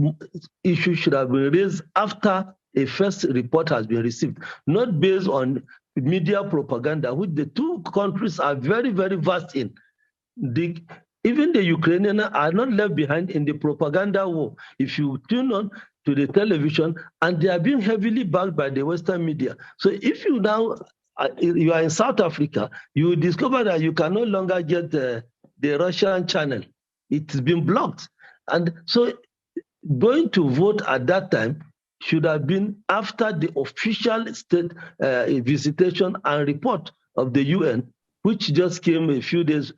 issue should have been raised after a first report has been received, not based on media propaganda, which the two countries are very, very vast in. Even the Ukrainians are not left behind in the propaganda war. If you tune on to the television, and they are being heavily backed by the Western media. So if you now, you are in South Africa, you discover that you can no longer get the Russian channel. It's been blocked. And so going to vote at that time should have been after the official state visitation and report of the UN, which just came a few days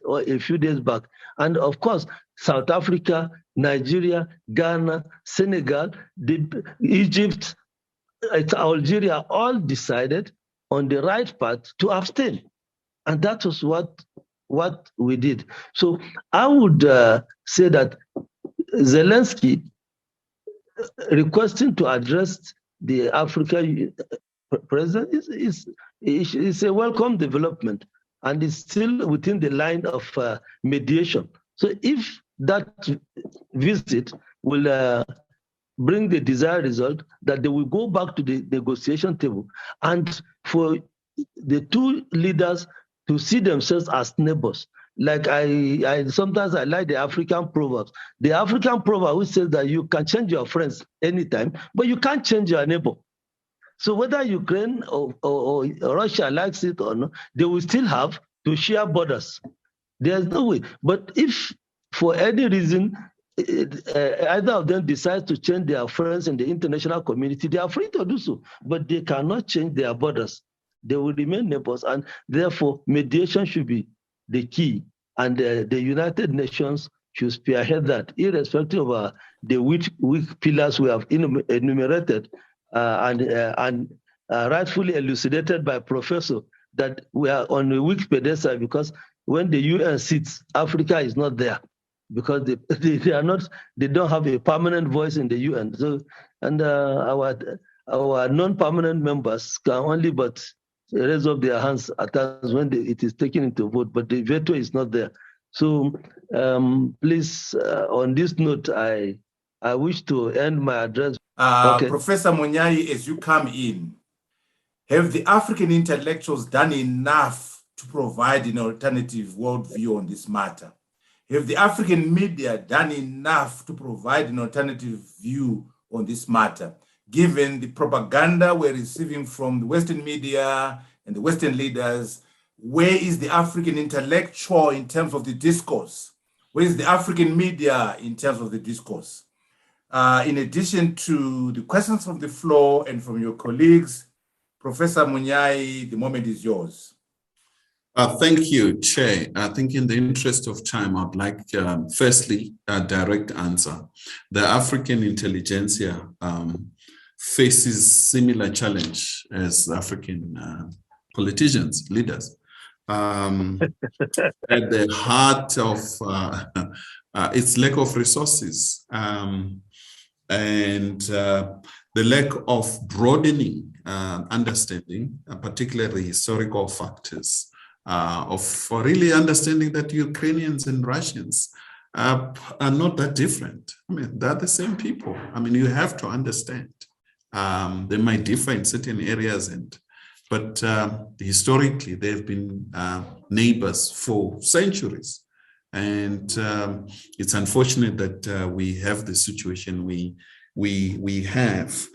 back. And of course, South Africa, Nigeria, Ghana, Senegal, Egypt, Algeria all decided on the right path to abstain. And that was what we did. So I would say that Zelensky requesting to address the African president is a welcome development, and is still within the line of mediation. So if that visit will bring the desired result, that they will go back to the negotiation table, and for the two leaders to see themselves as neighbors. Like sometimes I like the African proverbs. The African proverb which says that you can change your friends anytime, but you can't change your neighbor. So whether Ukraine or Russia likes it or not, they will still have to share borders. There's no way. But if for any reason either of them decides to change their friends in the international community, they are free to do so, but they cannot change their borders. they will remain neighbors, and therefore mediation should be the key, and the United Nations should spearhead that, irrespective of the weak pillars we have enumerated and rightfully elucidated by Professor, that we are on a weak pedestal, because when the UN sits, Africa is not there, because they are not, they don't have a permanent voice in the UN. So, and our non-permanent members can only but raise up their hands at times when it is taken into vote, but the veto is not there. So please, on this note, I wish to end my address. Okay. Professor Munyai, as you come in, have the African intellectuals done enough to provide an alternative worldview on this matter? Have the African media done enough to provide an alternative view on this matter, given the propaganda we're receiving from the Western media and the Western leaders? Where is the African intellectual in terms of the discourse? Where is the African media in terms of the discourse? In addition to the questions from the floor and from your colleagues, Professor Munyai, the moment is yours. Thank you, Chair. I think in the interest of time, I'd like, firstly, a direct answer. The African intelligentsia faces similar challenge as African politicians, leaders. At the heart of its lack of resources and the lack of broadening understanding, particularly historical factors, of really understanding that Ukrainians and Russians are not that different. I mean, they're the same people. I mean, you have to understand. They might differ in certain areas, but historically, they've been neighbors for centuries. And it's unfortunate that we have the situation we have.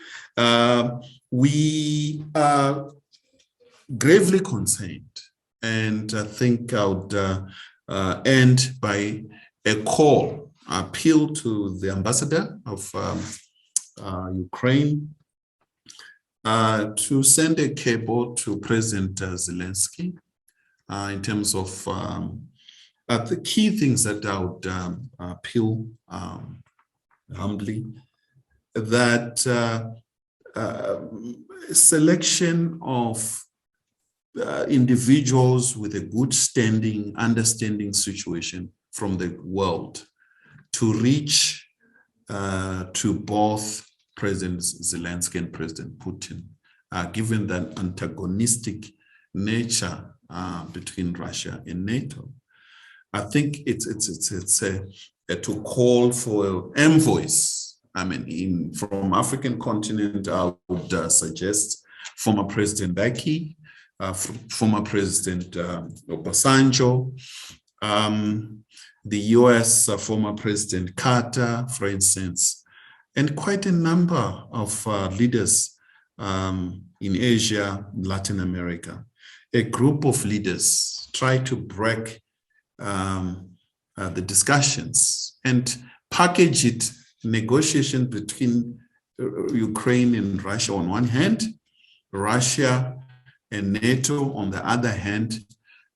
We are gravely concerned, and I think I would end by a call, appeal to the ambassador of Ukraine to send a cable to President Zelensky in terms of the key things that I would appeal humbly, that selection of individuals with a good standing, understanding situation from the world to reach to both President Zelensky and President Putin, given the antagonistic nature between Russia and NATO. I think it's to call for envoys. I mean, from African continent, I would suggest former President Baki, former President Obasanjo, the US former President Carter, for instance, and quite a number of leaders in Asia, Latin America. A group of leaders try to break the discussions and package it, negotiation between Ukraine and Russia on one hand, Russia and NATO on the other hand,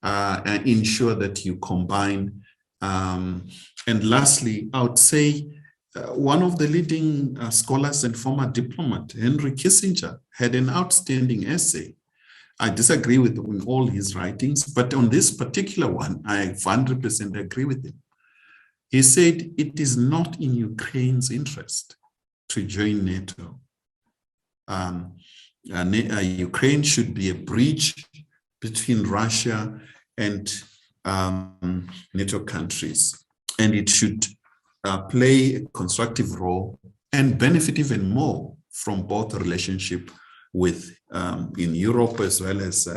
and ensure that you combine. And lastly, I would say one of the leading scholars and former diplomat, Henry Kissinger, had an outstanding essay. I disagree with all his writings, but on this particular one, I 100% agree with him. He said it is not in Ukraine's interest to join NATO. Ukraine should be a bridge between Russia and NATO countries, and it should play a constructive role and benefit even more from both the relationship with in Europe as well as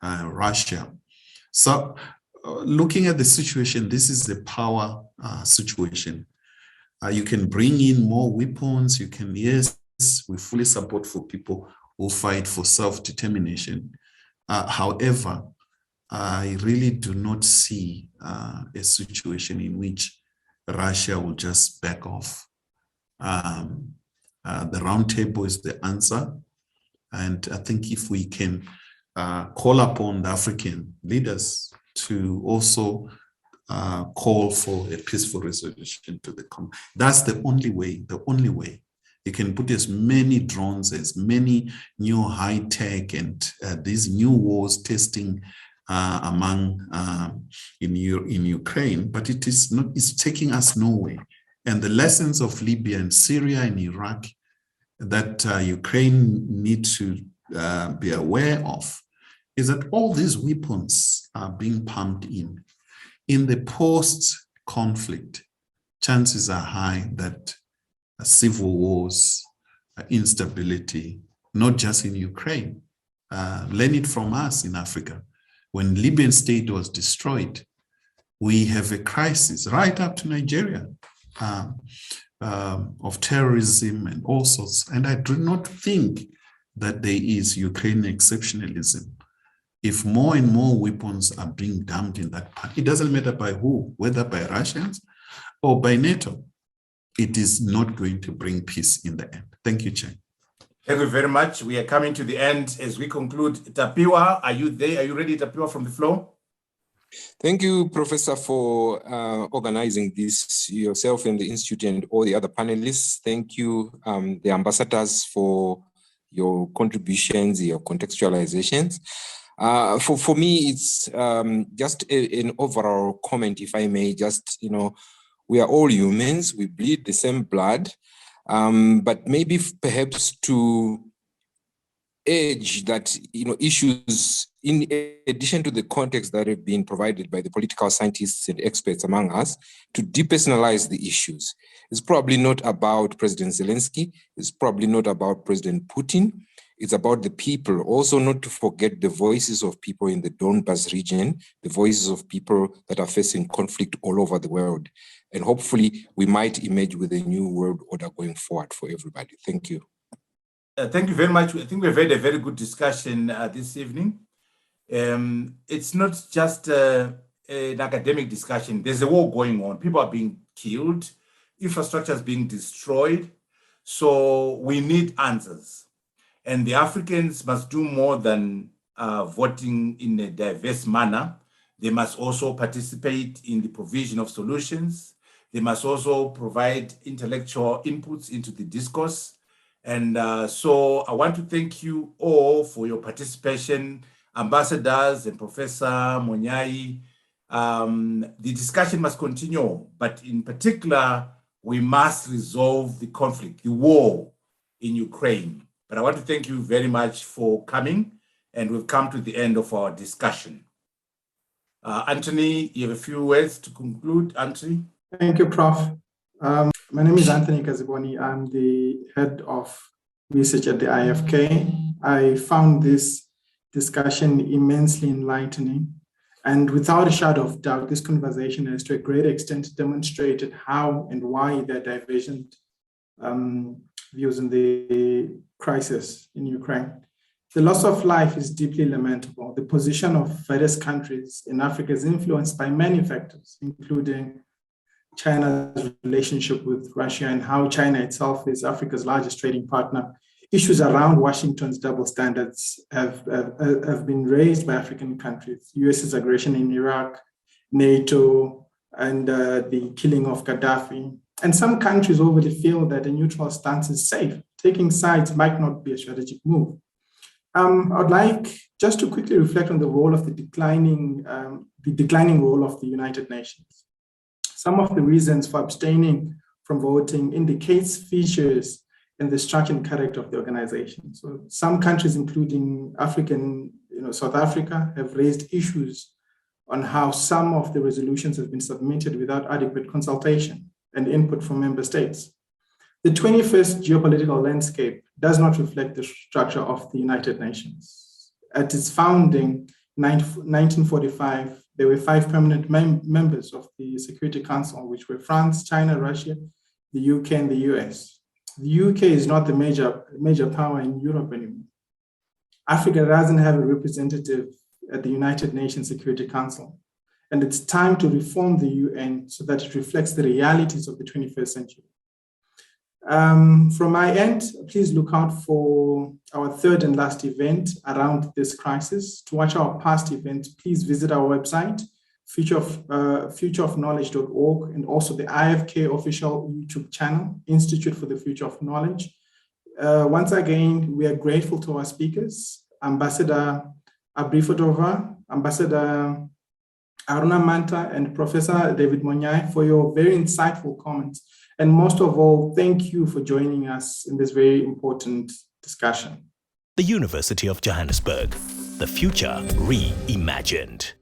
Russia. So looking at the situation, this is a power situation. You can bring in more weapons. You can, yes, we fully support for people who fight for self-determination. However, I really do not see a situation in which Russia will just back off. The roundtable is the answer. And I think if we can call upon the African leaders to also call for a peaceful resolution to the conflict. That's the only way, You can put as many drones, as many new high tech and these new wars testing in Ukraine, but it is not, it's taking us nowhere. And the lessons of Libya and Syria and Iraq that Ukraine need to be aware of is that all these weapons are being pumped in. In the post-conflict, chances are high that civil wars, instability, not just in Ukraine, learn it from us in Africa. When Libyan state was destroyed, we have a crisis right up to Nigeria of terrorism and all sorts. And I do not think that there is Ukrainian exceptionalism. If more and more weapons are being dumped in that part, it doesn't matter by who, whether by Russians or by NATO, it is not going to bring peace in the end. Thank you, Chair. Thank you very much. We are coming to the end as we conclude. Tapiwa, are you there? Are you ready, Tapiwa, from the floor? Thank you, Professor, for organizing this, yourself and the Institute and all the other panelists. Thank you, the ambassadors, for your contributions, your contextualizations. For me, it's just an overall comment, if I may, just, we are all humans, we bleed the same blood, but maybe perhaps to urge that, issues, in addition to the context that have been provided by the political scientists and experts among us, to depersonalize the issues. It's probably not about President Zelensky, it's probably not about President Putin, it's about the people. Also, not to forget the voices of people in the Donbas region, the voices of people that are facing conflict all over the world. And hopefully we might emerge with a new world order going forward for everybody. Thank you. Thank you very much. I think we've had a very good discussion this evening. It's not just an academic discussion. There's a war going on. People are being killed. Infrastructure is being destroyed. So we need answers. And the Africans must do more than voting in a diverse manner. They must also participate in the provision of solutions. They must also provide intellectual inputs into the discourse. And so I want to thank you all for your participation, ambassadors and Professor Monyai. The discussion must continue, but in particular, we must resolve the conflict, the war in Ukraine. But I want to thank you very much for coming, and we've come to the end of our discussion. Anthony, you have a few words to conclude, Anthony? Thank you, Prof. My name is Anthony Kaziboni. I'm the head of research at the IFK. I found this discussion immensely enlightening. And without a shadow of doubt, this conversation has to a great extent demonstrated how and why there are divergent views in the crisis in Ukraine. The loss of life is deeply lamentable. The position of various countries in Africa is influenced by many factors, including China's relationship with Russia and how China itself is Africa's largest trading partner. Issues around Washington's double standards have been raised by African countries. US's aggression in Iraq, NATO, and the killing of Gaddafi. And some countries already feel that a neutral stance is safe. Taking sides might not be a strategic move. I'd like just to quickly reflect on the role of the declining role of the United Nations. Some of the reasons for abstaining from voting indicates features in the structure and character of the organization. So some countries, including South Africa, have raised issues on how some of the resolutions have been submitted without adequate consultation and input from member states. The 21st geopolitical landscape does not reflect the structure of the United Nations. At its founding, 1945, there were 5 permanent members of the Security Council, which were France, China, Russia, the UK, and the US. The UK is not the major power in Europe anymore. Africa doesn't have a representative at the United Nations Security Council. And it's time to reform the UN so that it reflects the realities of the 21st century. From my end, please look out for our third and last event around this crisis. To watch our past events, please visit our website, futureofknowledge.org, and also the IFK official YouTube channel, Institute for the Future of Knowledge. Once again, we are grateful to our speakers, Ambassador Abrifotova, Ambassador Aruna Manta, and Professor David Monyai for your very insightful comments. And most of all, thank you for joining us in this very important discussion. The University of Johannesburg, the future reimagined.